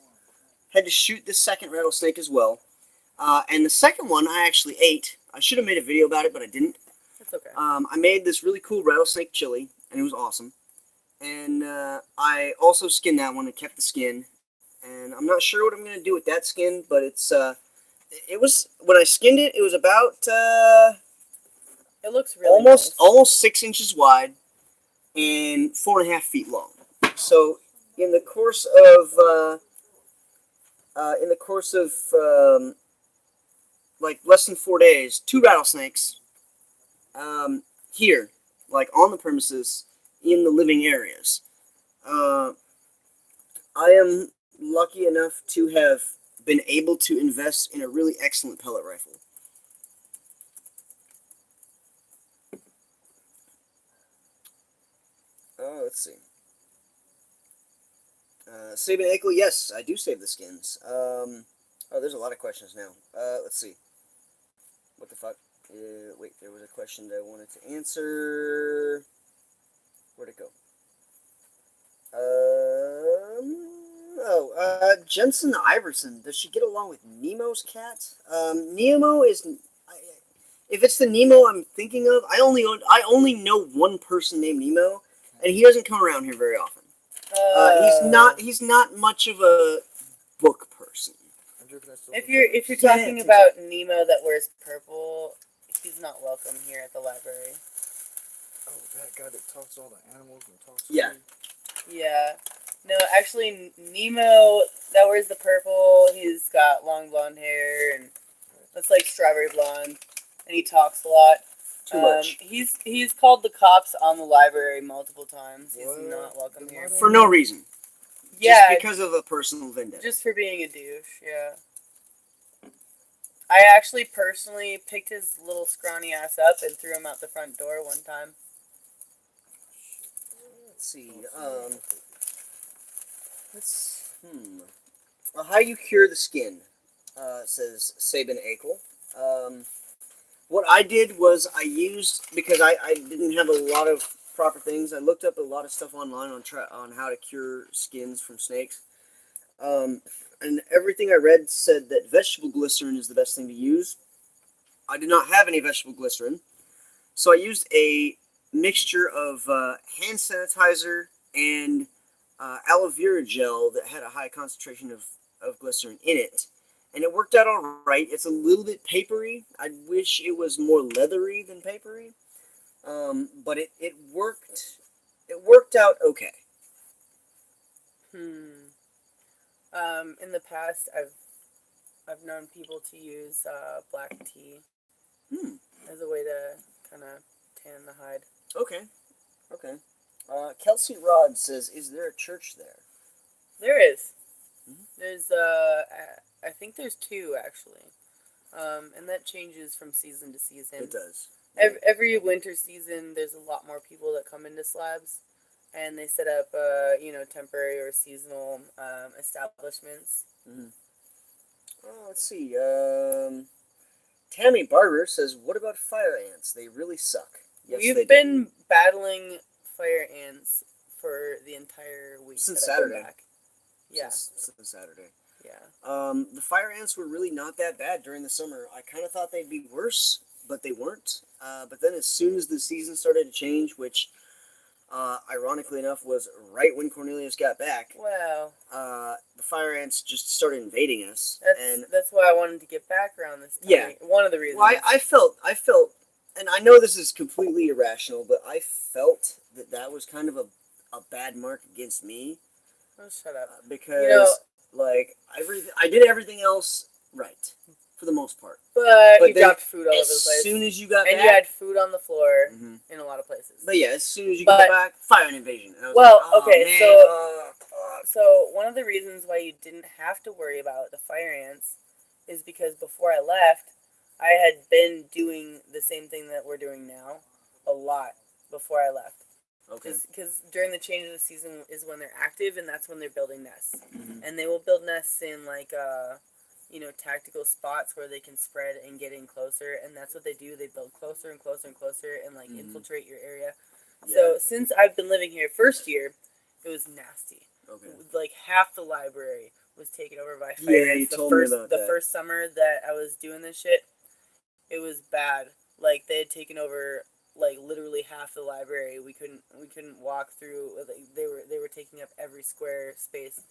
rattlesnake as well. And the second one I actually ate. I should have made a video about it, but I didn't. It's okay. I made this really cool rattlesnake chili, and it was awesome. And I also skinned that one and kept the skin. And I'm not sure what I'm going to do with that skin, but it was, when I skinned it, it was about, it looks really nice. almost 6 inches wide and 4.5 feet long. So in the course of, like less than 4 days, 2 rattlesnakes, here, like on the premises, in the living areas. I am lucky enough to have been able to invest in a really excellent pellet rifle. Let's see. Saving Ankle, yes, I do save the skins. There's a lot of questions now. Let's see. What the fuck? Wait, there was a question that I wanted to answer. Where'd it go? Jensen Iverson. Does she get along with Nemo's cat? Nemo is. If it's the Nemo I'm thinking of, I only know one person named Nemo, and he doesn't come around here very often. He's not much of a book person. If you're talking about Nemo that wears purple, he's not welcome here at the library. Oh, that guy that talks to all the animals and talks to Yeah. Yeah. No, actually, Nemo that wears the purple, he's got long blonde hair, and that's like strawberry blonde, and he talks a lot. Too much. He's called the cops on the library multiple times. He's not welcome here. For no reason. Yeah. Just because of a personal vendetta. Just for being a douche, yeah. I actually personally picked his little scrawny ass up and threw him out the front door one time. Let's see. How you cure the skin, says Sabin Akel. What I did was I used, because I didn't have a lot of proper things, I looked up a lot of stuff online on how to cure skins from snakes. And everything I read said that vegetable glycerin is the best thing to use. I did not have any vegetable glycerin, so I used a mixture of hand sanitizer and aloe vera gel that had a high concentration of glycerin in it. And it worked out all right. It's a little bit papery. I wish it was more leathery than papery. But it worked. It worked out okay. In the past, I've known people to use black tea as a way to kind of tan the hide. Okay. Kelsey Rod says, "Is there a church there?" There is. Mm-hmm. There's I think there's two actually, and that changes from season to season. It does. Every winter season, there's a lot more people that come into Slabs, and they set up temporary or seasonal establishments. Mm-hmm. Let's see. Tammy Barber says, "What about fire ants? They really suck." Yes, We've been battling fire ants for the entire week since that I've been Saturday. back. Yeah. Since Saturday. Yeah. The fire ants were really not that bad during the summer. I kind of thought they'd be worse, but they weren't. But then as soon as the season started to change, which ironically enough was right when Cornelius got back, Wow. the fire ants just started invading us. That's why I wanted to get back around this time. Yeah. One of the reasons. Well, I felt, and I know this is completely irrational, but I felt that was kind of a bad mark against me. Oh, shut up. Because, I did everything else right, for the most part. But you dropped food all over the place. As soon as you got back... And you had food on the floor in a lot of places. But yeah, as soon as you got back, fire invasion. And I was so one of the reasons why you didn't have to worry about the fire ants is because before I left, I had been doing the same thing that we're doing now a lot before I left. Okay. Because during the change of the season is when they're active, and that's when they're building nests. And they will build nests in tactical spots where they can spread and get in closer, and that's what they do. They build closer and closer and closer and infiltrate your area. Yeah. So since I've been living here first year, it was nasty. Okay. Like half the library was taken over by fire. Yeah, you told me about that. The first summer that I was doing this shit, it was bad. Like they had taken over literally half the library. We couldn't walk through. They were taking up every square space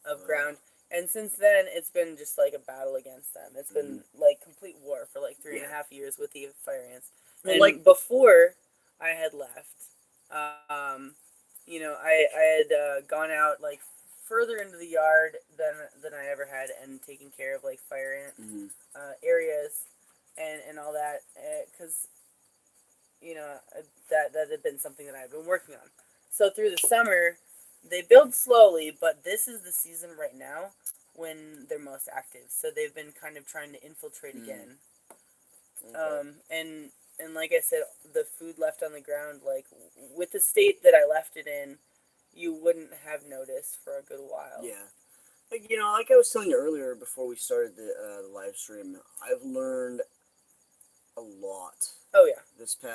of ground. And since then, it's been just a battle against them. It's been complete war for 3.5 years with the fire ants. And before I had left, I had gone out further into the yard than I ever had, and taking care of fire ant areas and all that, because that had been something that I had been working on. So through the summer, they build slowly, but this is the season right now when they're most active. So they've been kind of trying to infiltrate again. Okay. And like I said, the food left on the ground, with the state that I left it in, you wouldn't have noticed for a good while. Yeah. Like I was telling you earlier before we started the live stream, I've learned a lot. Oh, yeah.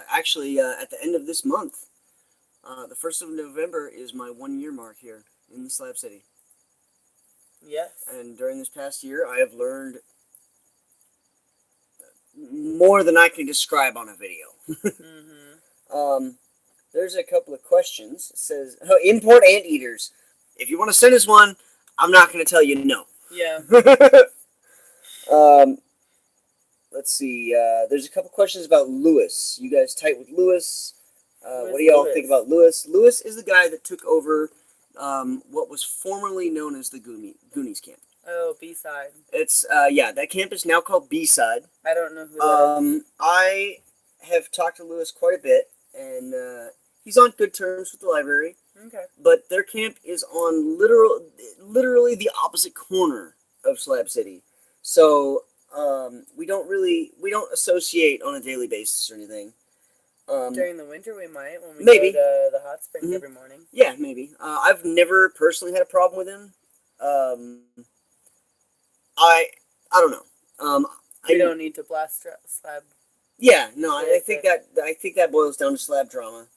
Actually, at the end of this month, The 1st of November is my 1-year mark here in the Slab City. Yes. And during this past year, I have learned more than I can describe on a video. There's a couple of questions. It says, import anteaters. If you want to send us one, I'm not going to tell you no. Yeah. Let's see. There's a couple questions about Lewis. You guys tight with Lewis? What do is y'all Lewis? think about Lewis? Lewis is the guy that took over what was formerly known as the Goonies camp. Oh, B-side. It's that camp is now called B-side. I don't know who that is. I have talked to Lewis quite a bit, and he's on good terms with the library. Okay. But their camp is on literally the opposite corner of Slab City, so we don't associate on a daily basis or anything. During the winter, we might when we maybe. go to the hot springs every morning. Yeah, maybe. I've never personally had a problem with him. I don't know. We don't need to blast Slab. Yeah, no, I think that boils down to Slab drama.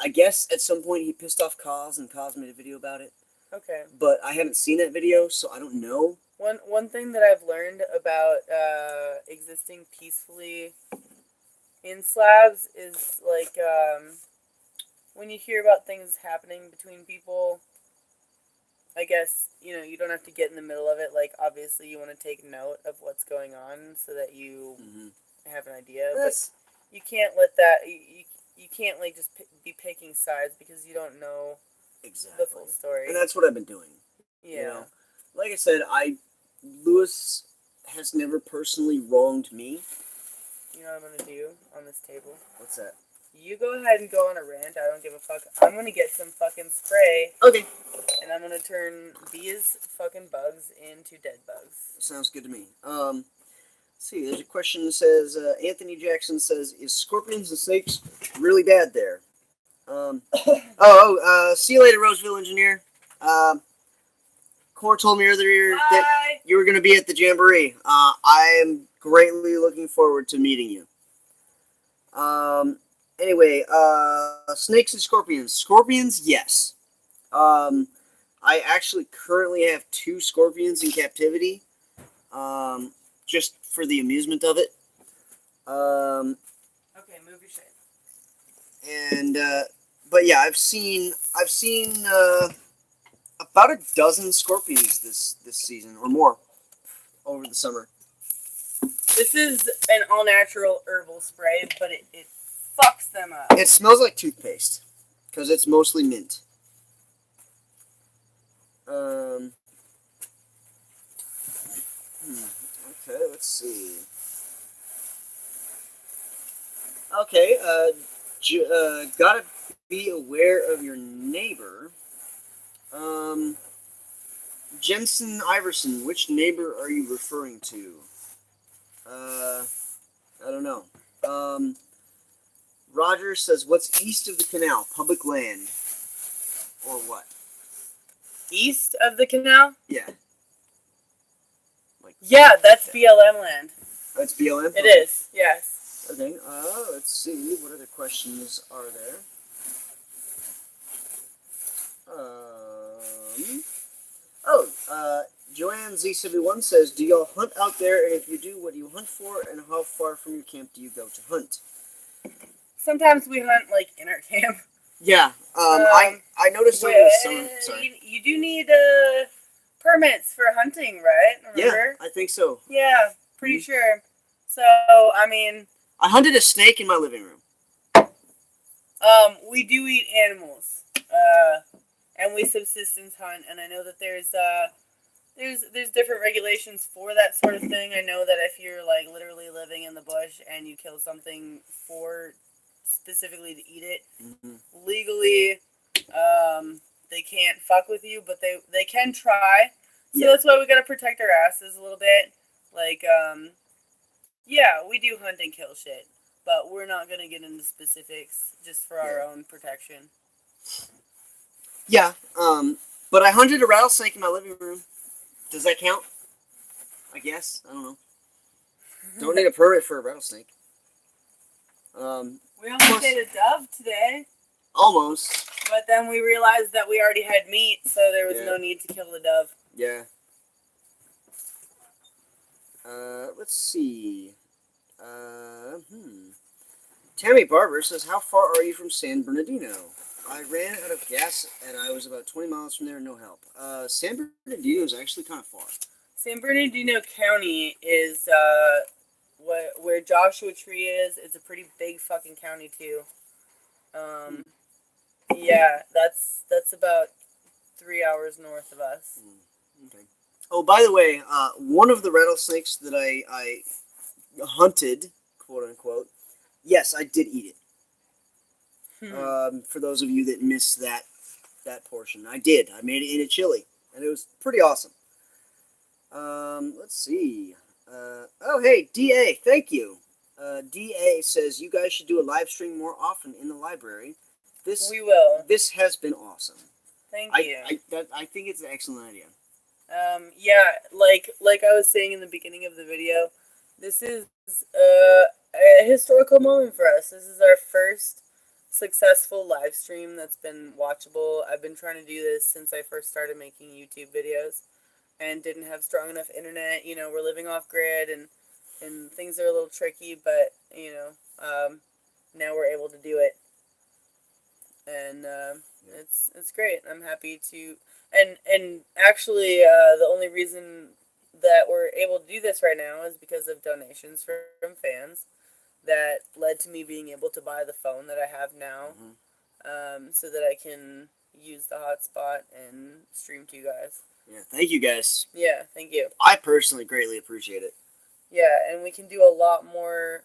I guess at some point he pissed off Kaz, and Kaz made a video about it. Okay. But I haven't seen that video, so I don't know. One thing that I've learned about existing peacefully in slabs is like when you hear about things happening between people, I guess, you don't have to get in the middle of it. Like, obviously you want to take note of what's going on so that you have an idea. But you can't let that, you can't like just be picking sides because you don't know exactly the full story. And that's what I've been doing. Yeah. Like I said, Lewis has never personally wronged me. You know what I'm gonna do on this table? What's that? You go ahead and go on a rant. I don't give a fuck. I'm gonna get some fucking spray. Okay. And I'm gonna turn these fucking bugs into dead bugs. Sounds good to me. Let's see, there's a question that says, Anthony Jackson says, is scorpions and snakes really bad there? See you later, Roseville Engineer. Cor told me earlier that you were going to be at the Jamboree. I am greatly looking forward to meeting you. Anyway, snakes and scorpions. Scorpions, yes. I actually currently have 2 scorpions in captivity, just for the amusement of it. Okay, move your shit. And but yeah, I've seen about a dozen scorpions this season or more over the summer. This is an all-natural herbal spray, but it fucks them up. It smells like toothpaste because it's mostly mint. Okay, let's see. Okay, gotta be aware of your neighbor. Jensen Iverson, which neighbor are you referring to? I don't know. Roger says, what's east of the canal? Public land. Or what? East of the canal? Yeah. Yeah, that's BLM land. That's BLM? It is, yes. Okay, let's see. What other questions are there? Joanne Z71 says, do y'all hunt out there? And if you do, what do you hunt for? And how far from your camp do you go to hunt? Sometimes we hunt, like, in our camp. Yeah, I noticed over the summer. Sorry. You do need permits for hunting, right? Remember? Yeah, I think so. Yeah, pretty sure. So, I mean... I hunted a snake in my living room. We do eat animals. And we subsistence hunt, and I know that there's different regulations for that sort of thing. I know that if you're, like, literally living in the bush and you kill something specifically to eat it, legally, they can't fuck with you, but they can try. So that's why we gotta protect our asses a little bit. Like, yeah, we do hunt and kill shit, but we're not gonna get into specifics just for our own protection. Yeah, but I hunted a rattlesnake in my living room. Does that count? I guess. I don't know. Don't need a permit for a rattlesnake. We We almost ate a dove today, Almost. but then we realized that we already had meat, so there was no need to kill the dove. Yeah. Let's see. Tammy Barber says, how far are you from San Bernardino? I ran out of gas and I was about 20 miles from there, no help. San Bernardino is actually kind of far. San Bernardino County is where Joshua Tree is. It's a pretty big fucking county too. Yeah, that's about 3 hours north of us. Okay. Oh, by the way, one of the rattlesnakes that I hunted, quote unquote, yes, I did eat it. For those of you that missed that portion, I did. I made it in a chili, and it was pretty awesome. Let's see. Oh, hey, DA, thank you. DA says you guys should do a live stream more often in the library. We will. This has been awesome. Thank you. I think it's an excellent idea. Yeah, like I was saying in the beginning of the video, this is a historical moment for us. This is our first successful live stream that's been watchable. I've been trying to do this since I first started making YouTube videos and didn't have strong enough internet. You know, we're living off grid and things are a little tricky, but you know, now we're able to do it. And it's great. I'm happy to and actually the only reason that we're able to do this right now is because of donations from fans that led to me being able to buy the phone that I have now, so that I can use the hotspot and stream to you guys. Yeah, thank you guys. Yeah, thank you. I personally greatly appreciate it. Yeah, and we can do a lot more,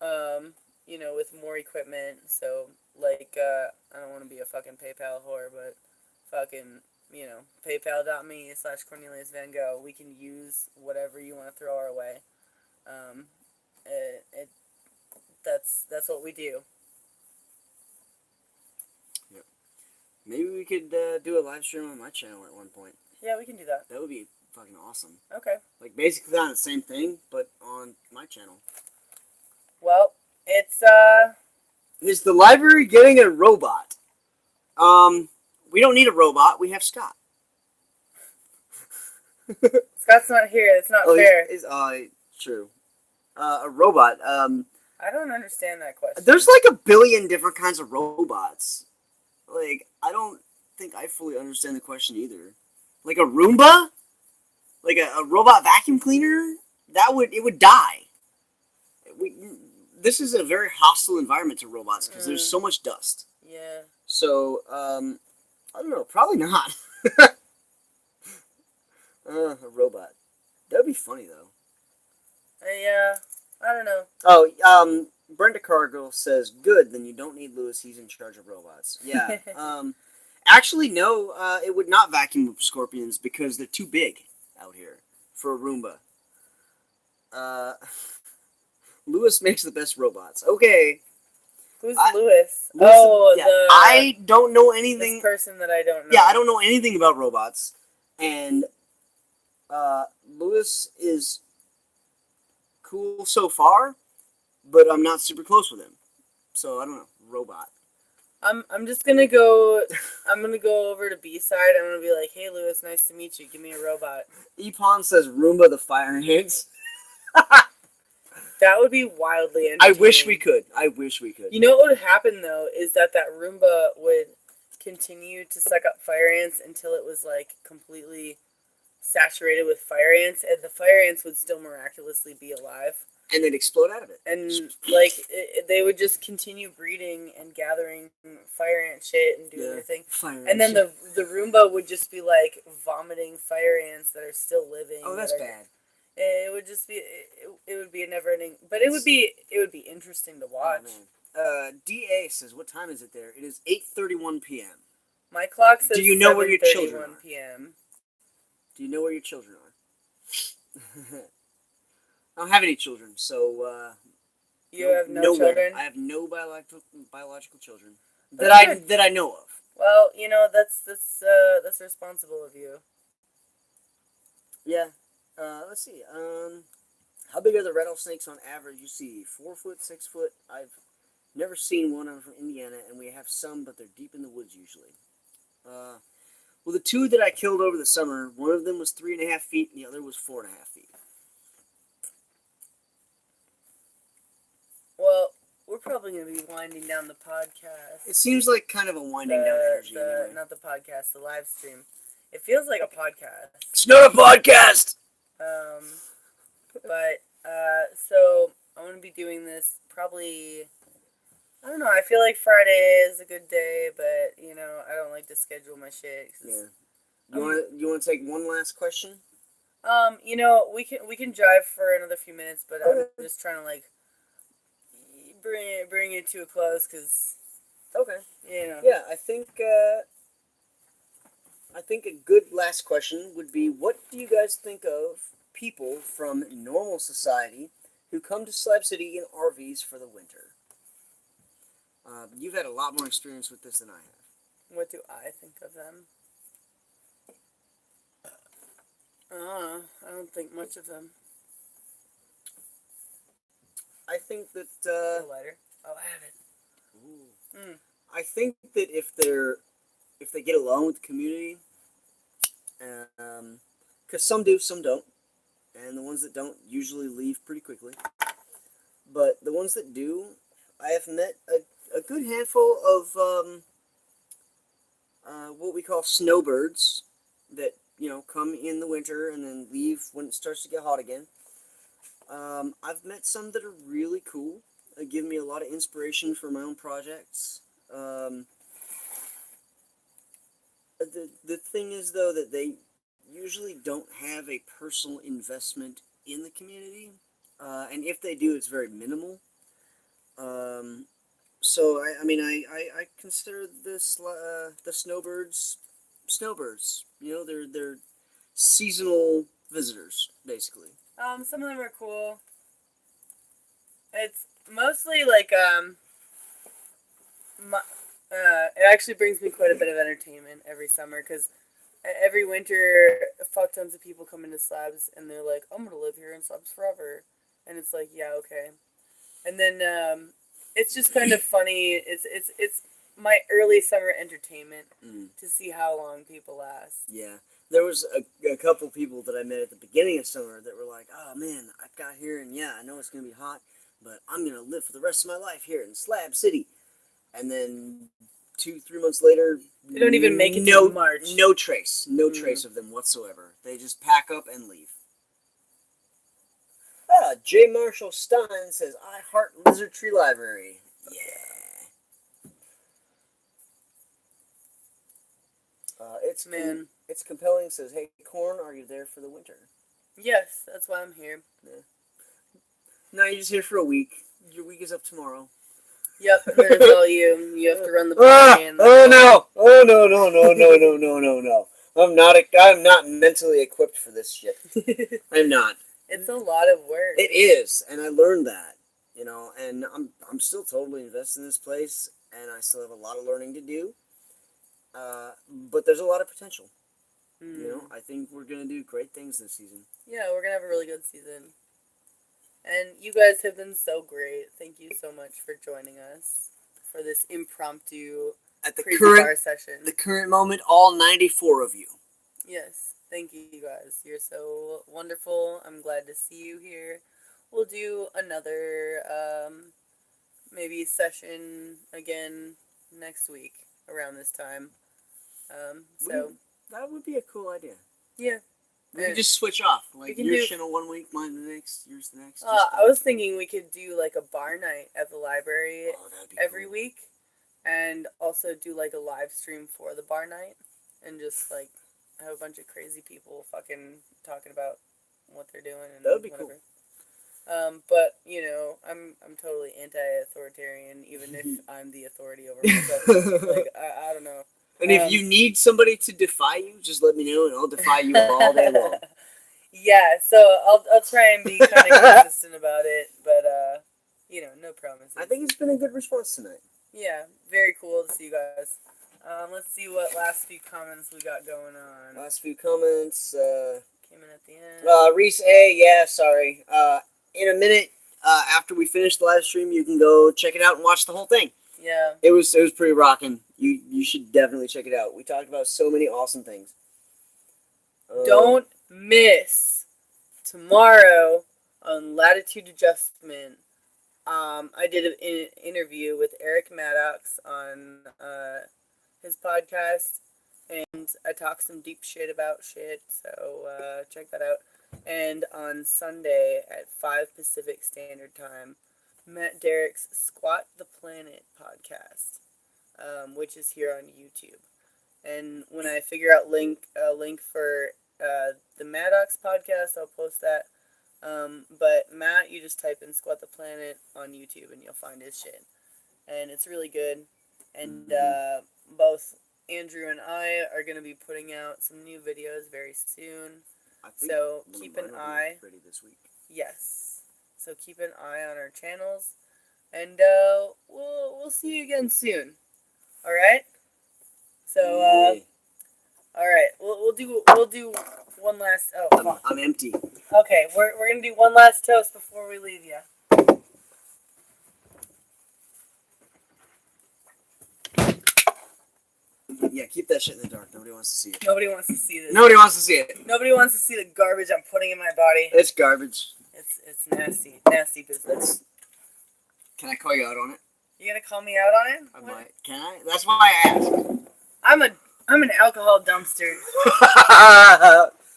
you know, with more equipment. So, like, I don't want to be a fucking PayPal whore, but fucking, you know, paypal.me/Cornelius Van Gogh. We can use whatever you want to throw our way. That's what we do. Yep. Maybe we could do a live stream on my channel at one point. Yeah, we can do that. That would be fucking awesome. Okay. Like basically on the same thing, but on my channel. Well, it's Is the library getting a robot? We don't need a robot. We have Scott. Scott's not here. It's not fair. True. A robot. I don't understand that question. There's like a billion different kinds of robots. Like, I don't think I fully understand the question either. Like a Roomba? Like a robot vacuum cleaner? It would die. This is a very hostile environment to robots because there's so much dust. Yeah. So, I don't know. Probably not. A robot. That would be funny, though. Yeah. I don't know. Oh, Brenda Cargill says, good, then you don't need Lewis. He's in charge of robots. Yeah. Actually, no, it would not vacuum up scorpions because they're too big out here for a Roomba. Lewis makes the best robots. Okay. Who's Lewis? Lewis, Oh, yeah. I don't know anything. This person that I don't know. Yeah, I don't know anything about robots. And Lewis is cool so far, but I'm not super close with him. So I don't know. Robot. I'm just gonna go. I'm gonna go over to B-side. I'm gonna be like, "Hey, Lewis, nice to meet you. Give me a robot." Epon says Roomba the fire ants. That would be wildly entertaining. I wish we could. You know what would happen though is that Roomba would continue to suck up fire ants until it was like completely saturated with fire ants, and the fire ants would still miraculously be alive. And they'd explode out of it. And like they would just continue breeding and gathering fire ant shit and doing their thing. And then the Roomba would just be like vomiting fire ants that are still living. Oh, that's bad. It would just be it would be a never ending, but it would be interesting to watch. Oh, DA says, what time is it there? It is 8:31 p.m. My clock says Do you know where your children are? p.m. Do you know where your children are? I don't have any children, so you have no children. I have no biological children that I know of. Well, you know that's responsible of you. Yeah. Let's see. How big are the rattlesnakes on average? You see, 4 foot, 6 foot. I've Never seen one. I'm from Indiana, and we have some, but they're deep in the woods usually. Well, the two that I killed over the summer, one of them was 3.5 feet, and the other was 4.5 feet. Well, we're probably going to be winding down the podcast. It seems like kind of a winding down energy. Anyway. Not the podcast, the live stream. It feels like a podcast. It's not a podcast! So I'm going to be doing this probably, I don't know, I feel like Friday is a good day, but, you know, I don't like to schedule my shit. Yeah. You want to take one last question? You know, we can drive for another few minutes, but I'm just trying to, like, bring it to a close, because, okay. You know. Yeah, I think a good last question would be, what do you guys think of people from normal society who come to Slab City in RVs for the winter? You've had a lot more experience with this than I have. What do I think of them? I don't think much of them. I think that A lighter. Oh, I have it. Ooh. I think that if they get along with the community, because some do, some don't, and the ones that don't usually leave pretty quickly. But the ones that do, I have met a good handful of what we call snowbirds that, you know, come in the winter and then leave when it starts to get hot again. I've met some that are really cool. They give me a lot of inspiration for my own projects. The thing is, though, that they usually don't have a personal investment in the community, and if they do, it's very minimal. So I consider this the snowbirds. You know, they're seasonal visitors, basically. Some of them are cool. It's mostly like it actually brings me quite a bit of entertainment every summer, because every winter, fuck tons of people come into Slabs and they're like, I'm gonna live here in Slabs forever, and it's like, yeah, okay. And then it's just kind of funny. It's my early summer entertainment to see how long people last. Yeah. There was a couple people that I met at the beginning of summer that were like, oh man, I got here and yeah, I know it's going to be hot, but I'm going to live for the rest of my life here in Slab City. And then 2-3 months later, they don't even make it to March. No trace of them whatsoever. They just pack up and leave. J. Marshall Stein says, I heart Lizard Tree Library. Yeah. It's compelling. Says, hey, Corn, are you there for the winter? Yes, that's why I'm here. Yeah. No, you're just here for a week. Your week is up tomorrow. Yep, and then it's all you. You have to run the party. No. I'm not mentally equipped for this shit. I'm not. It's a lot of work. It is, and I learned that, you know, and I'm still totally invested in this place, and I still have a lot of learning to do. But there's a lot of potential. You know, I think we're going to do great things this season. Yeah, we're going to have a really good season. And you guys have been so great. Thank you so much for joining us for this impromptu bar session. The current moment, all 94 of you. Yes, thank you guys. You're so wonderful. I'm glad to see you here. We'll do another maybe session again next week around this time. That would be a cool idea. Yeah. We could just switch off. Like, your channel 1 week, mine the next, yours the next. I was thinking we could do, like, a bar night at the library every week. And also do, like, a live stream for the bar night. And just, like, have a bunch of crazy people fucking talking about what they're doing. And that would be whatever. Cool. But, you know, I'm totally anti-authoritarian, even if I'm the authority over myself. Like, I don't know. And if you need somebody to defy you, just let me know, and I'll defy you all day long. Yeah, so I'll try and be kind of consistent about it, but you know, no promises. I think it's been a good response tonight. Yeah, very cool to see you guys. Let's see what last few comments we got going on. Last few comments. Came in at the end. Reese A, yeah, sorry. In a minute, after we finish the live stream, you can go check it out and watch the whole thing. Yeah. It was pretty rocking. You should definitely check it out. We talked about so many awesome things. Don't miss tomorrow on Latitude Adjustment. I did an interview with Eric Maddox on his podcast, and I talked some deep shit about shit, so check that out. And on Sunday at 5 Pacific Standard Time, Matt Derrick's Squat the Planet podcast, which is here on YouTube. And when I figure out a link for the Maddox podcast, I'll post that. But Matt, you just type in Squat the Planet on YouTube and you'll find his shit. And it's really good. And both Andrew and I are going to be putting out some new videos very soon. So keep an eye. Ready this week. Yes. So keep an eye on our channels. And we'll see you again soon. All right? So all right. We'll do one last I'm empty. Okay, we're gonna do one last toast before we leave you. Yeah, keep that shit in the dark. Nobody wants to see it. Nobody wants to see this. Nobody wants to see it. Nobody wants to see the garbage I'm putting in my body. It's garbage. It's nasty business. Can I call you out on it? You gonna call me out on it? I might. Can I? That's why I asked. I'm an alcohol dumpster.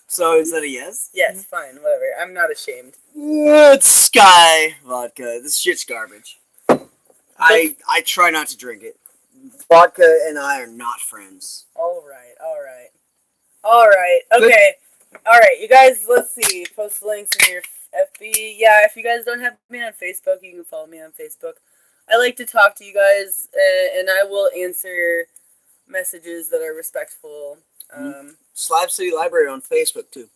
So is that a yes? Yes, fine, whatever. I'm not ashamed. It's Sky vodka. This shit's garbage. I try not to drink it. Vodka and I are not friends. All right. Okay. All right, you guys. Let's see. Post links in your FB. Yeah, if you guys don't have me on Facebook, you can follow me on Facebook. I like to talk to you guys, and I will answer messages that are respectful. Slab City Library on Facebook too.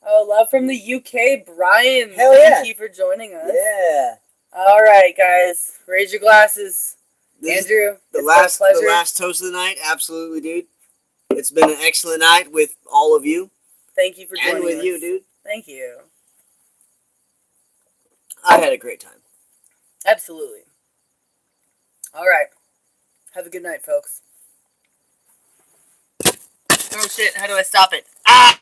Oh, love from the UK, Brian. Hell yeah. Thank you for joining us. Yeah. All right, guys. Raise your glasses. This Andrew, the it's last my pleasure. the last toast of the night. Absolutely, dude. It's been an excellent night with all of you. Thank you for joining And with us. you, dude. Thank you. I had a great time. Absolutely. All right. Have a good night, folks. Oh, shit. How do I stop it? Ah!